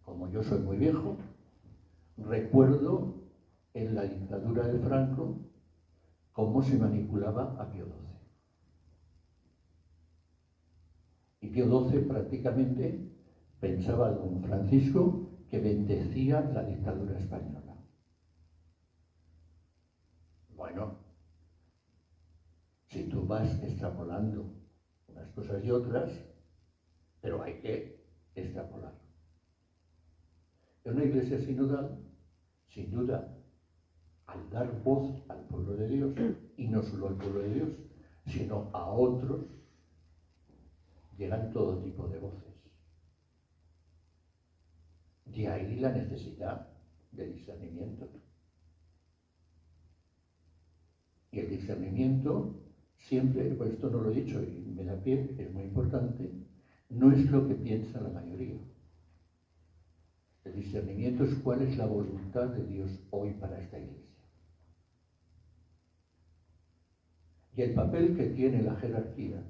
Como yo soy muy viejo, recuerdo en la dictadura de Franco cómo se manipulaba a Pío XII. Y Pío XII prácticamente pensaba don Francisco que bendecía la dictadura española. Bueno, si tú vas extrapolando unas cosas y otras, pero hay que extrapolar. En una iglesia sinodal, sin duda, al dar voz al pueblo de Dios, y no solo al pueblo de Dios, sino a otros, llegan todo tipo de voces. De ahí la necesidad de discernimiento. Y el discernimiento siempre, pues esto no lo he dicho y me da pie, es muy importante, no es lo que piensa la mayoría. El discernimiento es cuál es la voluntad de Dios hoy para esta iglesia. Y el papel que tiene la jerarquía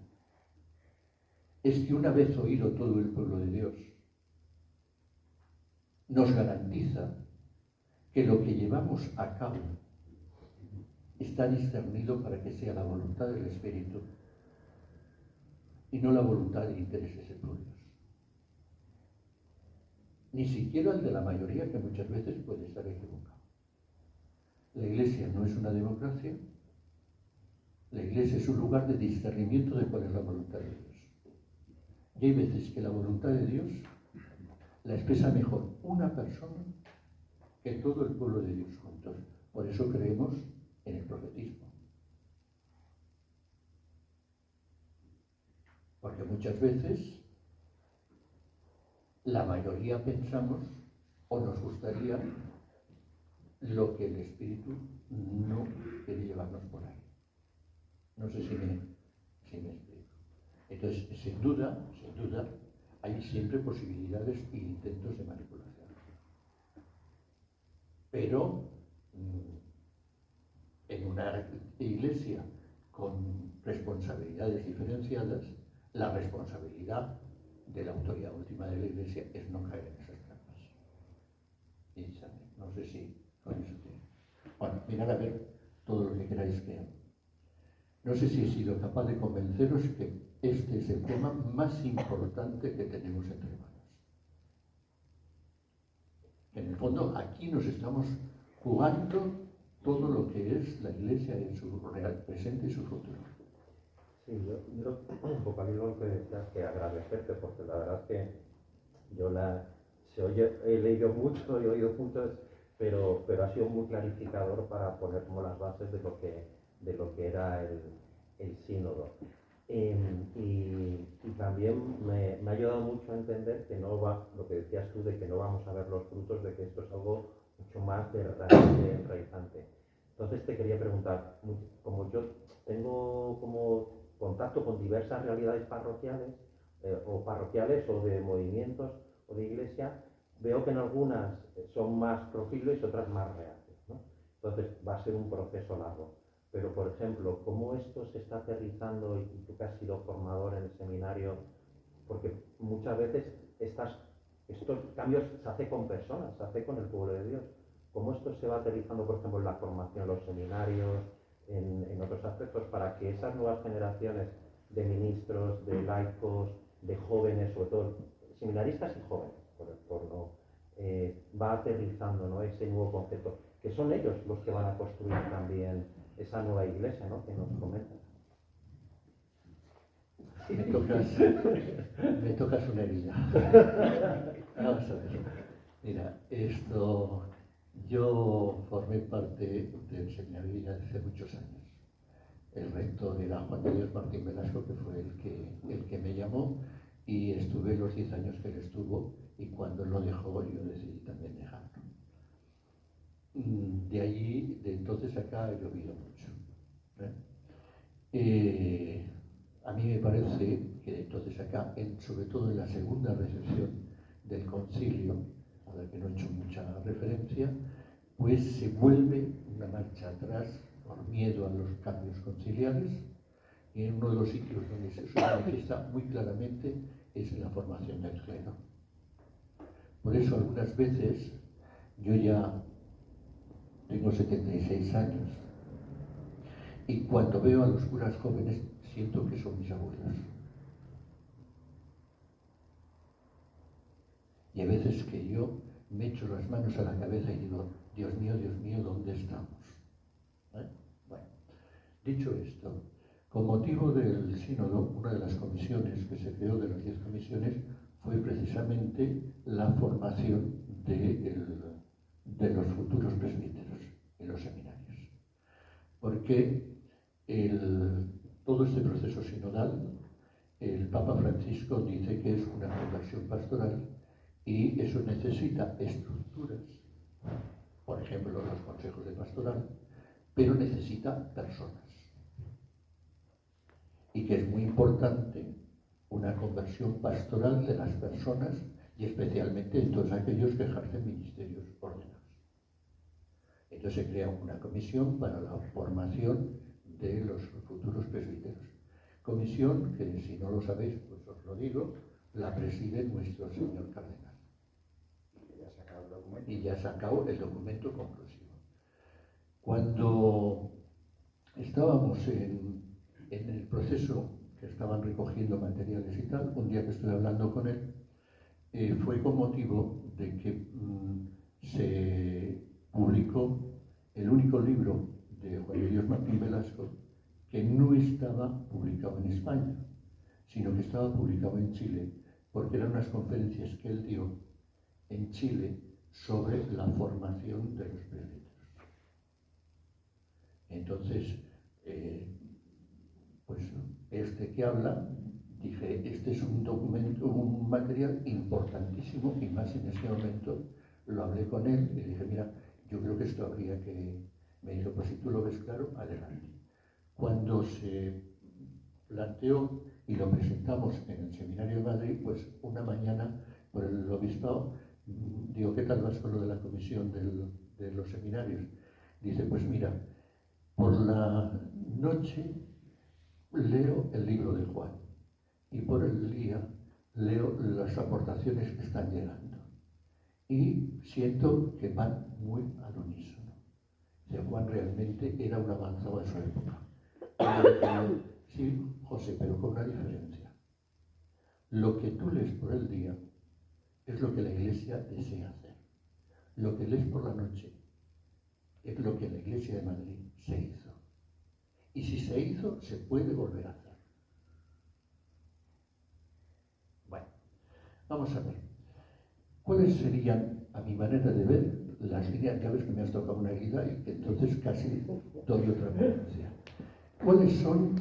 es que una vez oído todo el pueblo de Dios, nos garantiza que lo que llevamos a cabo está discernido para que sea la voluntad del Espíritu y no la voluntad de intereses espurios. Ni siquiera el de la mayoría, que muchas veces puede estar equivocado. La Iglesia no es una democracia, la Iglesia es un lugar de discernimiento de cuál es la voluntad de Dios. Y hay veces que la voluntad de Dios la expresa mejor una persona que todo el pueblo de Dios juntos. Por eso creemos en el profetismo. Porque muchas veces la mayoría pensamos o nos gustaría lo que el Espíritu no quiere llevarnos por ahí. No sé si me explico. Entonces, sin duda, hay siempre posibilidades e intentos de manipulación. Pero en una iglesia con responsabilidades diferenciadas, la responsabilidad de la autoridad última de la iglesia es no caer en esas trampas. No sé si con eso tiene. Bueno, mirad a ver todo lo que queráis que haga. No sé si he sido capaz de convenceros que este es el tema más importante que tenemos entre manos. En el fondo, aquí nos estamos jugando todo lo que es la Iglesia en su real presente y su futuro. Sí, yo focalizo lo que decías, que agradecerte, porque la verdad es que yo he leído mucho, he oído muchas pero ha sido muy clarificador para poner como las bases de lo que era el sínodo. Y también me ha ayudado mucho a entender que no va, lo que decías tú, de que no vamos a ver los frutos, de que esto es algo mucho más de enraizante. Entonces te quería preguntar, como yo tengo como contacto con diversas realidades parroquiales, o de movimientos o de iglesia, veo que en algunas son más proclives y otras más reales, ¿no? Entonces va a ser un proceso largo. Pero, por ejemplo, ¿cómo esto se está aterrizando, y tú que has sido formador en el seminario? Porque muchas veces estos cambios se hacen con personas, se hace con el pueblo de Dios. ¿Cómo esto se va aterrizando, por ejemplo, en la formación, en los seminarios, en otros aspectos, para que esas nuevas generaciones de ministros, de laicos, de jóvenes, sobre todo seminaristas y jóvenes, va aterrizando, ¿no?, ese nuevo concepto, que son ellos los que van a construir también esa nueva iglesia, ¿no?, que nos comentan? Me tocas una herida. Vamos a ver. Mira, yo formé parte del seminario ya hace muchos años. El rector era Juan de Dios Martín Velasco, que fue el que me llamó, y estuve los 10 años que él estuvo, y cuando él lo dejó, yo decidí también dejarlo. De allí, de entonces acá, ha llovido mucho. A mí me parece que de entonces acá, sobre todo en la segunda recepción del concilio, a la que no he hecho mucha referencia, pues se vuelve una marcha atrás por miedo a los cambios conciliares, y en uno de los sitios donde se manifiesta muy claramente es en la formación del clero. Por eso algunas veces yo ya tengo 76 años, y cuando veo a los curas jóvenes siento que son mis abuelos. Y a veces que yo me echo las manos a la cabeza y digo, Dios mío, ¿dónde estamos? Bueno, dicho esto, con motivo del sínodo, una de las comisiones que se creó, de las 10 comisiones, fue precisamente la formación de los futuros presbíteros en los seminarios. Porque todo este proceso sinodal, el Papa Francisco dice que es una conversión pastoral, y eso necesita estructuras, por ejemplo los consejos de pastoral, pero necesita personas. Y que es muy importante una conversión pastoral de las personas, y especialmente de todos aquellos que ejercen ministerios ordenados. Entonces se crea una comisión para la formación de los futuros presbíteros. Comisión que, si no lo sabéis, pues os lo digo, la preside nuestro señor cardenal. Y ya ha sacado el documento conclusivo. Cuando estábamos en el proceso que estaban recogiendo materiales y tal, un día que estuve hablando con él, fue con motivo de que se publicó el único libro de Juan de Dios Martín Velasco que no estaba publicado en España, sino que estaba publicado en Chile, porque eran unas conferencias que él dio en Chile sobre la formación de los presbíteros. Entonces, pues que habla, dije, este es un documento, un material importantísimo, y más en este momento. Lo hablé con él y le dije, mira, yo creo que esto habría que... Me dijo, pues si tú lo ves claro, adelante. Cuando se planteó y lo presentamos en el Seminario de Madrid, pues una mañana por el obispado, digo, ¿qué tal vas con lo de la comisión de los seminarios? Dice, pues mira, por la noche leo el libro de Juan, y por el día leo las aportaciones que están llegando, y siento que van muy al unísono. Juan realmente era un avanzado de su época. Sí, José, pero con una diferencia. Lo que tú lees por el día es lo que la Iglesia desea hacer. Lo que lees por la noche es lo que la Iglesia de Madrid se hizo. Y si se hizo, se puede volver a hacer. Bueno, vamos a ver. ¿Cuáles serían, a mi manera de ver, las líneas, ya ves que me has tocado una herida y que entonces casi doy otra ponencia. ¿Cuáles son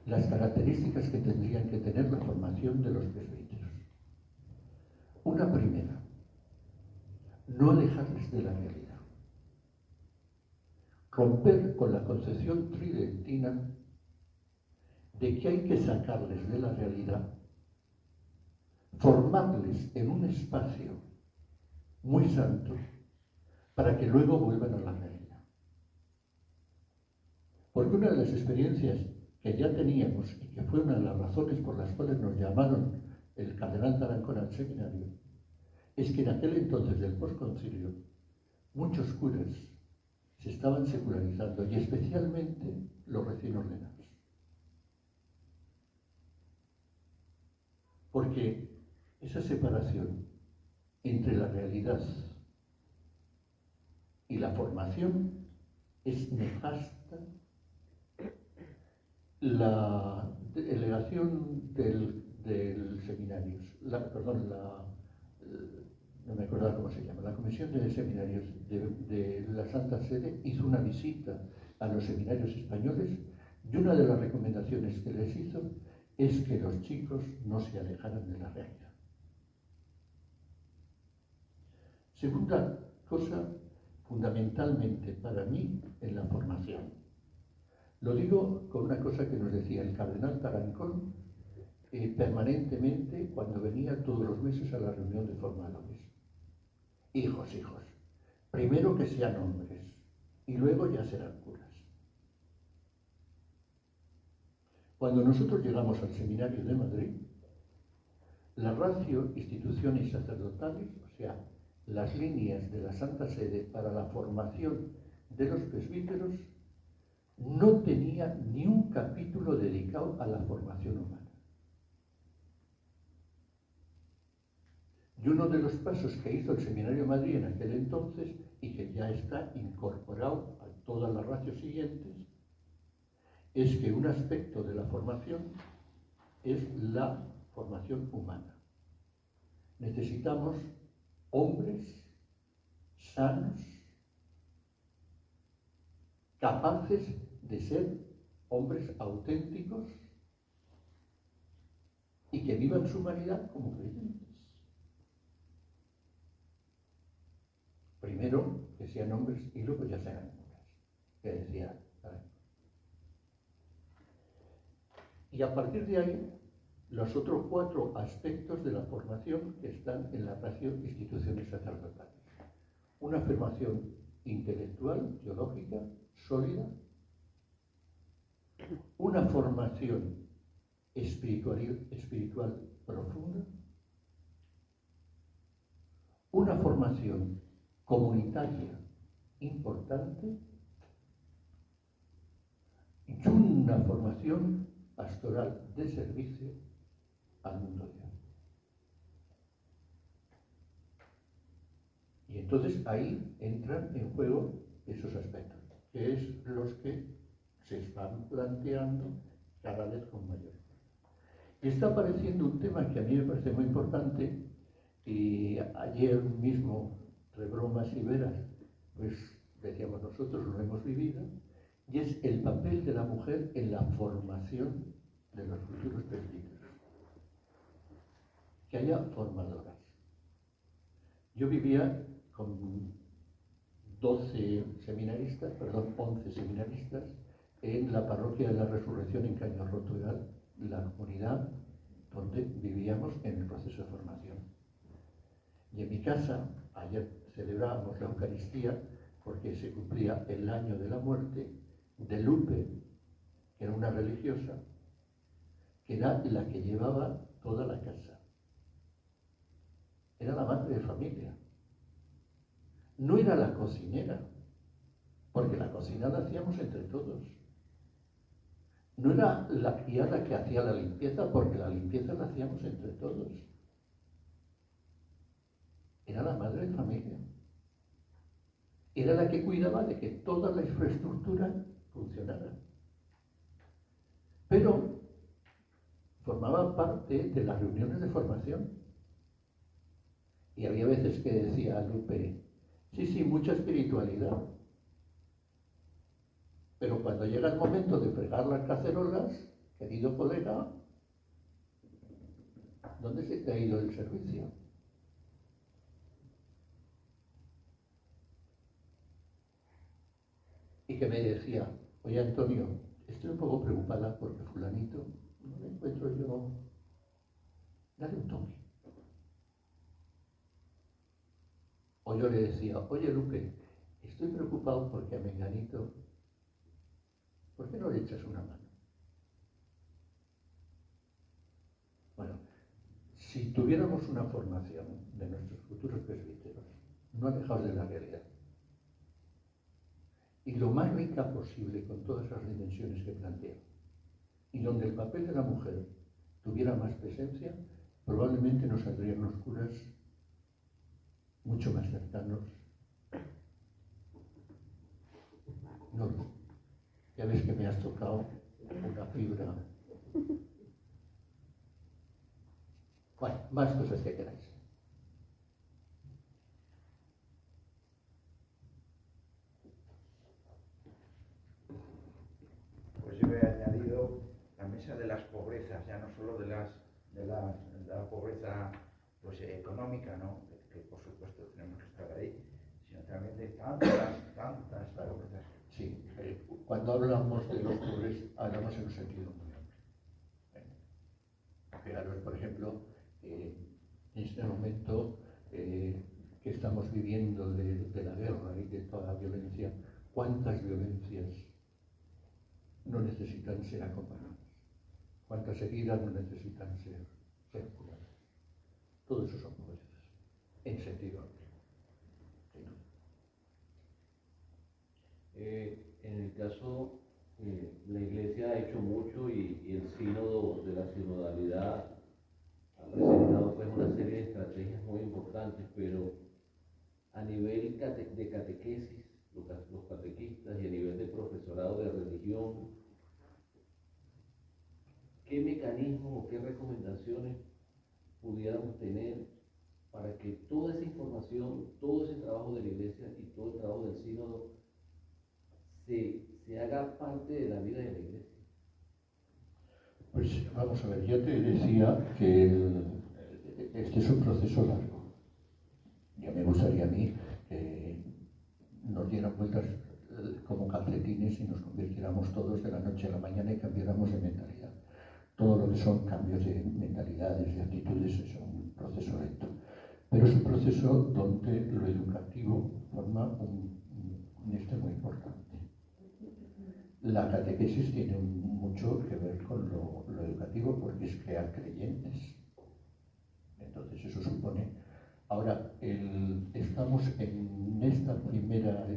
las características que tendrían que tener la formación de los presbíteros? Una primera, no alejarles de la realidad. Romper con la concepción tridentina de que hay que sacarles de la realidad, formarles en un espacio muy santo para que luego vuelvan a la realidad. Porque una de las experiencias que ya teníamos y que fue una de las razones por las cuales nos llamaron el cardenal Tarancón al seminario, es que en aquel entonces del posconcilio muchos curas se estaban secularizando y especialmente los recién ordenados. Porque esa separación entre la realidad y la formación es nefasta. La delegación del seminarios, no me acuerdo cómo se llama, la Comisión de Seminarios de la Santa Sede hizo una visita a los seminarios españoles y una de las recomendaciones que les hizo es que los chicos no se alejaran de la realidad. Segunda cosa, fundamentalmente para mí, en la formación. Lo digo con una cosa que nos decía el cardenal Tarancón permanentemente cuando venía todos los meses a la reunión de formadores. Hijos, primero que sean hombres y luego ya serán curas. Cuando nosotros llegamos al seminario de Madrid, la ratio instituciones sacerdotales, o sea, las líneas de la Santa Sede para la formación de los presbíteros, no tenía ni un capítulo dedicado a la formación humana. Y uno de los pasos que hizo el Seminario de Madrid en aquel entonces, y que ya está incorporado a todas las ratios siguientes, es que un aspecto de la formación es la formación humana. Necesitamos hombres sanos, capaces de ser hombres auténticos y que vivan su humanidad como creyentes. Primero que sean hombres y luego ya sean curas, que decía. Y a partir de ahí, los otros 4 aspectos de la formación que están en la ratio instituciones sacerdotales. Una formación intelectual, teológica, sólida. Una formación espiritual profunda. Una formación comunitaria importante. Y una formación pastoral de servicio al mundo de hoy. Y entonces ahí entran en juego esos aspectos, que es los que se están planteando cada vez con mayor fuerza. Y está apareciendo un tema que a mí me parece muy importante, y ayer mismo, entre bromas y veras, pues decíamos nosotros, lo hemos vivido, y es el papel de la mujer en la formación de los futuros presbíteros. Que haya formadoras. Yo vivía con 11 seminaristas en la parroquia de la Resurrección en Caño Roto, era la comunidad donde vivíamos en el proceso de formación. Y en mi casa, ayer celebrábamos la Eucaristía porque se cumplía el año de la muerte de Lupe, que era una religiosa, que era la que llevaba toda la casa. Era la madre de familia. No era la cocinera, porque la cocina la hacíamos entre todos. No era la criada que hacía la limpieza, porque la limpieza la hacíamos entre todos. Era la madre de familia. Era la que cuidaba de que toda la infraestructura funcionara. Pero formaba parte de las reuniones de formación. Y había veces que decía a Lupe, Sí, mucha espiritualidad. Pero cuando llega el momento de fregar las cacerolas, querido colega, ¿dónde se te ha ido el servicio? Y que me decía, oye Antonio, estoy un poco preocupada porque fulanito, no le encuentro yo, dale un toque. O yo le decía, oye Luque, estoy preocupado porque a Menganito, ¿por qué no le echas una mano? Bueno, si tuviéramos una formación de nuestros futuros presbíteros, no alejados de la realidad, y lo más rica posible con todas esas dimensiones que planteo, y donde el papel de la mujer tuviera más presencia, probablemente nos saldrían los curas mucho más cercanos. No, ya ves que me has tocado una fibra. Bueno, más cosas que queráis. Pues yo he añadido la mesa de las pobrezas, ya no solo de la pobreza pues, económica, ¿no? Que por supuesto tenemos que estar ahí, sino también de tantas pobrezas. Sí, cuando hablamos de los pobres, hablamos en un sentido muy amplio. Fijaros, por ejemplo, en este momento que estamos viviendo de la guerra y de toda la violencia, ¿cuántas violencias no necesitan ser acompañadas? ¿Cuántas heridas no necesitan ser curadas? Todo eso son pobrezas, en sentido amplio. En el caso, la Iglesia ha hecho mucho y el sínodo de la sinodalidad ha presentado pues una serie de estrategias muy importantes, pero a nivel de catequesis, los catequistas y a nivel de profesorado de religión, ¿qué mecanismos o qué recomendaciones pudiéramos tener para que toda esa información, todo ese trabajo de la Iglesia y todo el trabajo del sínodo se haga parte de la vida de la Iglesia? Pues vamos a ver, yo te decía que este es un proceso largo. Ya me gustaría a mí que nos dieran vueltas como calcetines y nos convirtiéramos todos de la noche a la mañana y cambiáramos de mentalidad. Todo lo que son cambios de mentalidades, de actitudes, es un proceso lento. Pero es un proceso donde lo educativo forma un muy importante. La catequesis tiene mucho que ver con lo educativo porque es crear creyentes. Entonces eso supone... Ahora, estamos en esta primera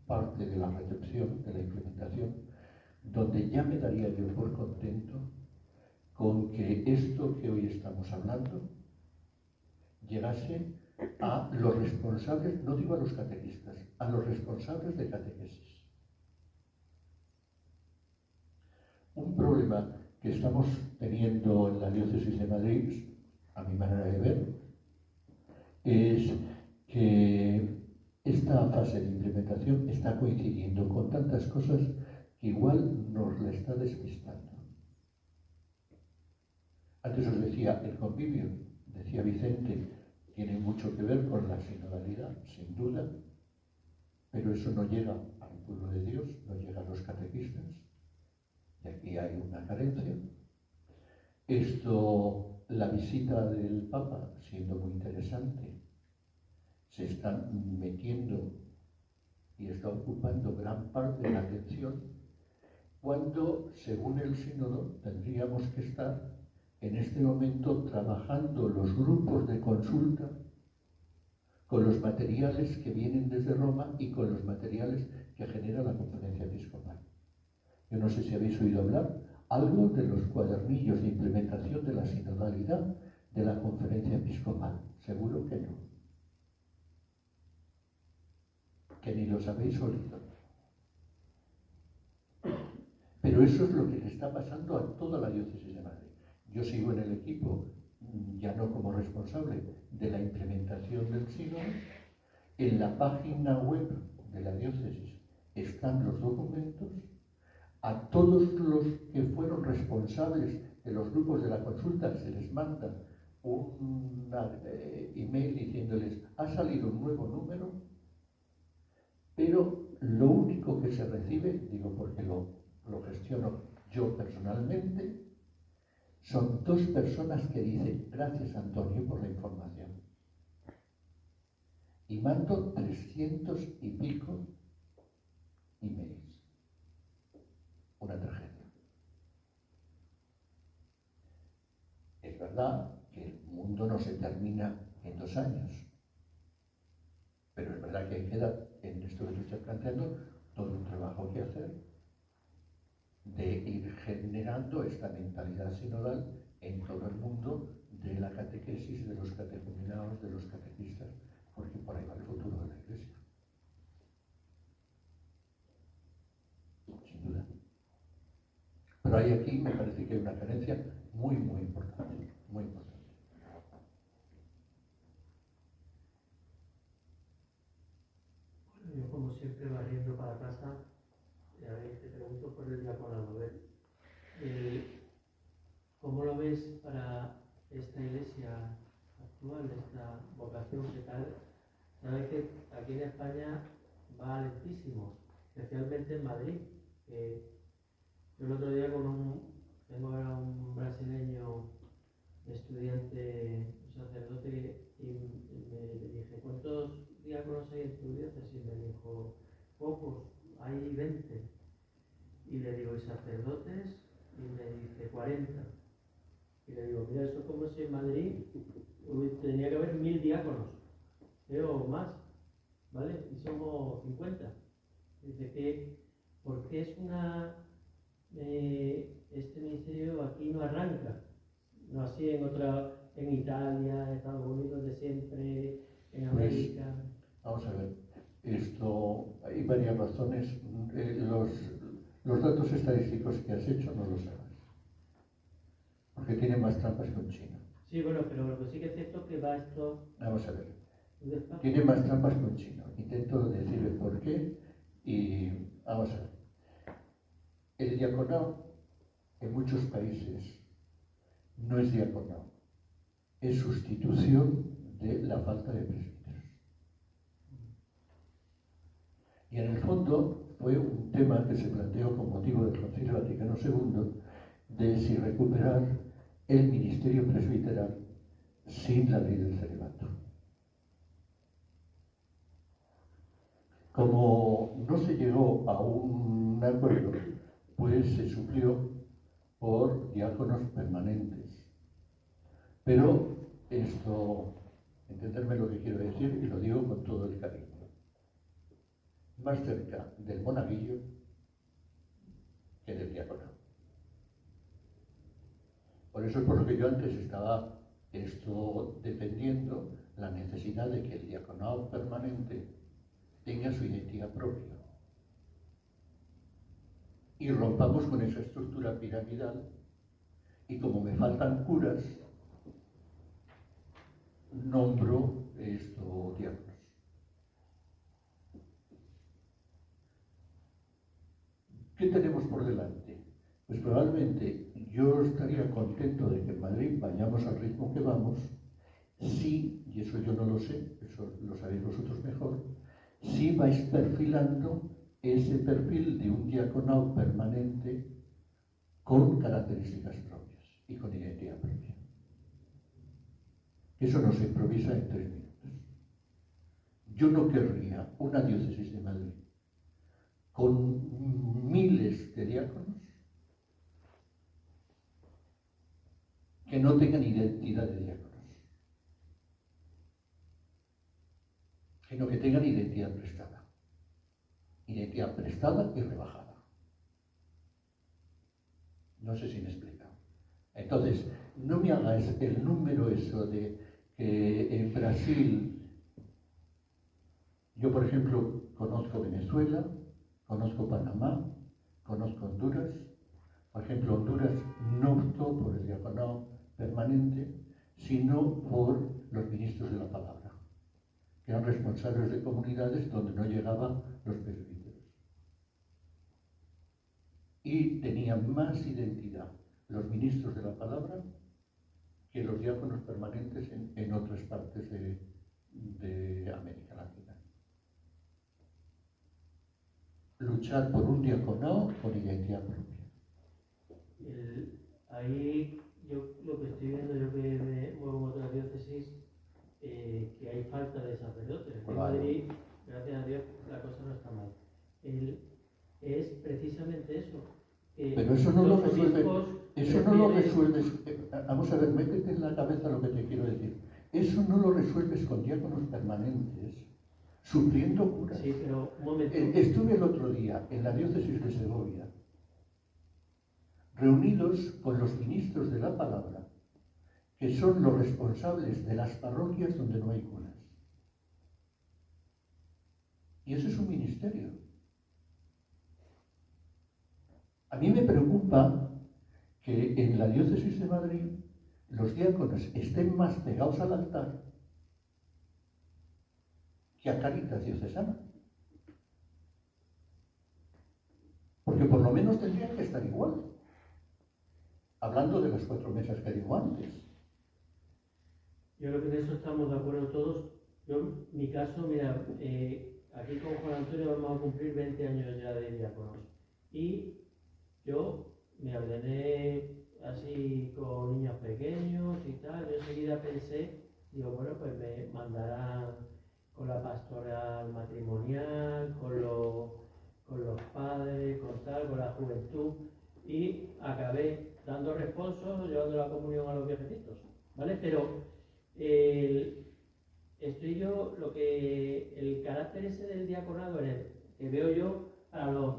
parte de la recepción, de la implementación, donde ya me daría yo por contento con que esto que hoy estamos hablando llegase a los responsables, no digo a los catequistas, a los responsables de catequesis. Un problema que estamos teniendo en la diócesis de Madrid, a mi manera de ver, es que esta fase de implementación está coincidiendo con tantas cosas que igual nos la está despistando. Antes os decía, el convivio, decía Vicente, tiene mucho que ver con la sinodalidad, sin duda, pero eso no llega al pueblo de Dios, no llega a los catequistas. Y aquí hay una carencia. La visita del Papa, siendo muy interesante, se está metiendo y está ocupando gran parte de la atención, cuando, según el sínodo, tendríamos que estar en este momento trabajando los grupos de consulta con los materiales que vienen desde Roma y con los materiales que genera la Conferencia Episcopal. Yo no sé si habéis oído hablar algo de los cuadernillos de implementación de la sinodalidad de la Conferencia Episcopal. Seguro que no. Que ni los habéis oído. Pero eso es lo que le está pasando a toda la diócesis de Madrid. Yo sigo en el equipo, ya no como responsable de la implementación del sínodo, En la página web de la diócesis están los documentos. A todos los que fueron responsables de los grupos de la consulta se les manda un email diciéndoles: ha salido un nuevo número, pero lo único que se recibe, digo porque lo gestiono yo personalmente, son 2 personas que dicen: gracias, Antonio, por la información. Y mando 300 y pico emails. Una tragedia. Es verdad que el mundo no se termina en 2 años, pero es verdad que queda, en esto que tú estás planteando, todo un trabajo que hacer de ir generando esta mentalidad sinodal en todo el mundo de la catequesis, de los catecumenados, de los catequistas, porque por ahí va el futuro de la Iglesia. Sin duda. Pero hay aquí, me parece que hay una carencia muy, muy importante, muy importante. Yo, como siempre, barriendo para casa, a ver, te pregunto por el diaconado. A ver, ¿cómo lo ves para esta iglesia actual, esta vocación que tal? Sabes que aquí en España va lentísimo, especialmente en Madrid. Yo el otro día tengo ahora un brasileño estudiante, un sacerdote, y me dije: ¿cuántos diáconos hay en tu diócesis? Y me dijo: pocos, hay 20. Y le digo: ¿y sacerdotes? Y me dice: 40. Y le digo: mira, eso como si en Madrid tenía que haber 1000 diáconos, o más, ¿vale? Y somos 50. Dice que, ¿por qué este ministerio aquí no arranca? No así en Italia, en Estados Unidos de siempre, en América. Vamos a ver, esto, hay varias razones. Los datos estadísticos que has hecho no los hagas, porque tienen más trampas que un chino. Sí, bueno, pero lo que sí que es cierto que va esto... Vamos a ver, tiene más trampas que un chino. Intento decir el por qué y vamos a ver. El diaconado en muchos países no es diaconado, es sustitución de la falta de presbíteros. Y en el fondo fue un tema que se planteó con motivo del Concilio Vaticano II de si recuperar el ministerio presbiteral sin la ley del celibato. Como no se llegó a un acuerdo, pues se suplió por diáconos permanentes. Pero esto, entenderme lo que quiero decir, y lo digo con todo el cariño, más cerca del monaguillo que del diaconado. Por eso es por lo que yo antes estaba defendiendo la necesidad de que el diaconado permanente tenga su identidad propia. Y rompamos con esa estructura piramidal, y como me faltan curas, nombro diáconos. ¿Qué tenemos por delante? Pues probablemente yo estaría contento de que en Madrid vayamos al ritmo que vamos, si, y eso yo no lo sé, eso lo sabéis vosotros mejor, si vais perfilando ese perfil de un diaconado permanente con características propias y con identidad propia. Eso no se improvisa en 3 minutos. Yo no querría una diócesis de Madrid con miles de diáconos que no tengan identidad de diáconos, sino que tengan identidad prestada. Identidad prestada y rebajada. No sé si me he explicado. Entonces, no me hagáis el número eso de que en Brasil, yo por ejemplo conozco Venezuela, conozco Panamá, conozco Honduras. Por ejemplo, Honduras no optó por el diaconado permanente, sino por los ministros de la palabra, que eran responsables de comunidades donde no llegaban los presbíteros. Y tenían más identidad los ministros de la palabra que los diáconos permanentes en otras partes de América Latina. Luchar por un diaconado con identidad propia. Ahí yo lo que estoy viendo, yo que me muevo en otra diócesis, que hay falta de sacerdotes. En Madrid, gracias a Dios, la cosa no está mal. Es precisamente eso. Pero eso no lo resuelve. Eso no lo resuelves. Vamos a ver, métete en la cabeza lo que te quiero decir. Eso no lo resuelves con diáconos permanentes, supliendo curas. Sí, pero un momento. Estuve el otro día en la diócesis de Segovia, reunidos con los ministros de la palabra, que son los responsables de las parroquias donde no hay curas. Y ese es un ministerio. A mí me preocupa que en la diócesis de Madrid los diáconos estén más pegados al altar que a Cáritas diocesana. Porque por lo menos tendrían que estar igual. Hablando de las 4 mesas que digo antes. Yo creo que en eso estamos de acuerdo todos. Yo, mi caso, mira, aquí con Juan Antonio vamos a cumplir 20 años ya de diáconos. Y yo me ordené así con niños pequeños y tal. Yo enseguida pensé, digo, bueno, pues me mandarán con la pastoral matrimonial, con los padres, con tal, con la juventud. Y acabé dando responsos, llevando la comunión a los viejecitos, ¿vale? Pero estoy yo, el carácter ese del diaconado que veo yo para los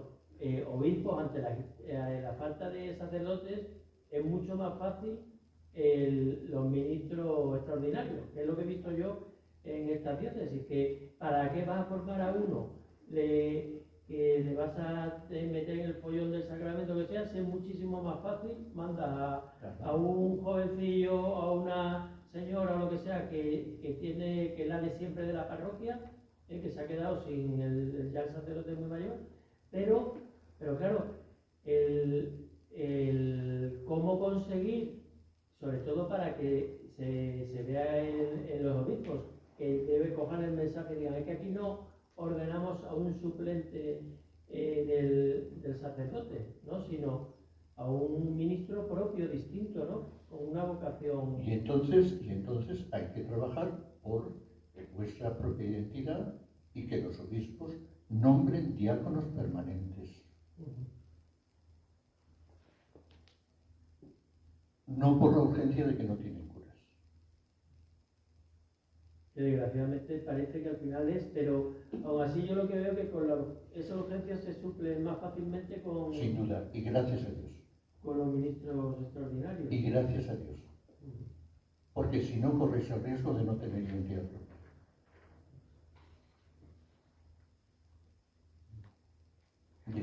obispos ante la falta de sacerdotes, es mucho más fácil los ministros extraordinarios, que es lo que he visto yo en estas diócesis, que para qué vas a formar a uno, que le vas a meter en el follón del sacramento que sea, es muchísimo más fácil, manda a un jovencillo, a una señora o lo que sea que la de siempre de la parroquia, que se ha quedado sin ya el sacerdote muy mayor, pero claro, cómo conseguir, sobre todo para que se vea en los obispos, que debe coger el mensaje y digan, es que aquí no ordenamos a un suplente del sacerdote, ¿no? Sino a un ministro propio, distinto, ¿no? Con una vocación. Y entonces hay que trabajar por vuestra propia identidad y que los obispos nombren diáconos permanentes. No por la urgencia de que no tienen curas. Que desgraciadamente parece que al final pero aún así yo lo que veo que con esa urgencia se suple más fácilmente con... Sin duda, y gracias a Dios. Con los ministros extraordinarios. Y gracias a Dios. Porque si no corres el riesgo de no tener identidad propia. Y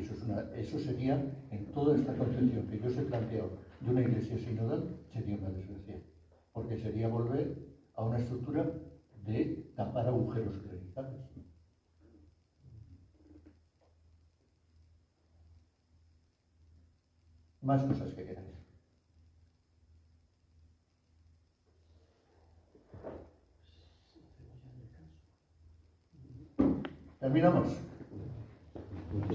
eso sería, en toda esta concepción que yo os he planteado de una iglesia sinodal, sería una desgracia. Porque sería volver a una estructura de tapar agujeros clericales. Más cosas que queráis. Terminamos.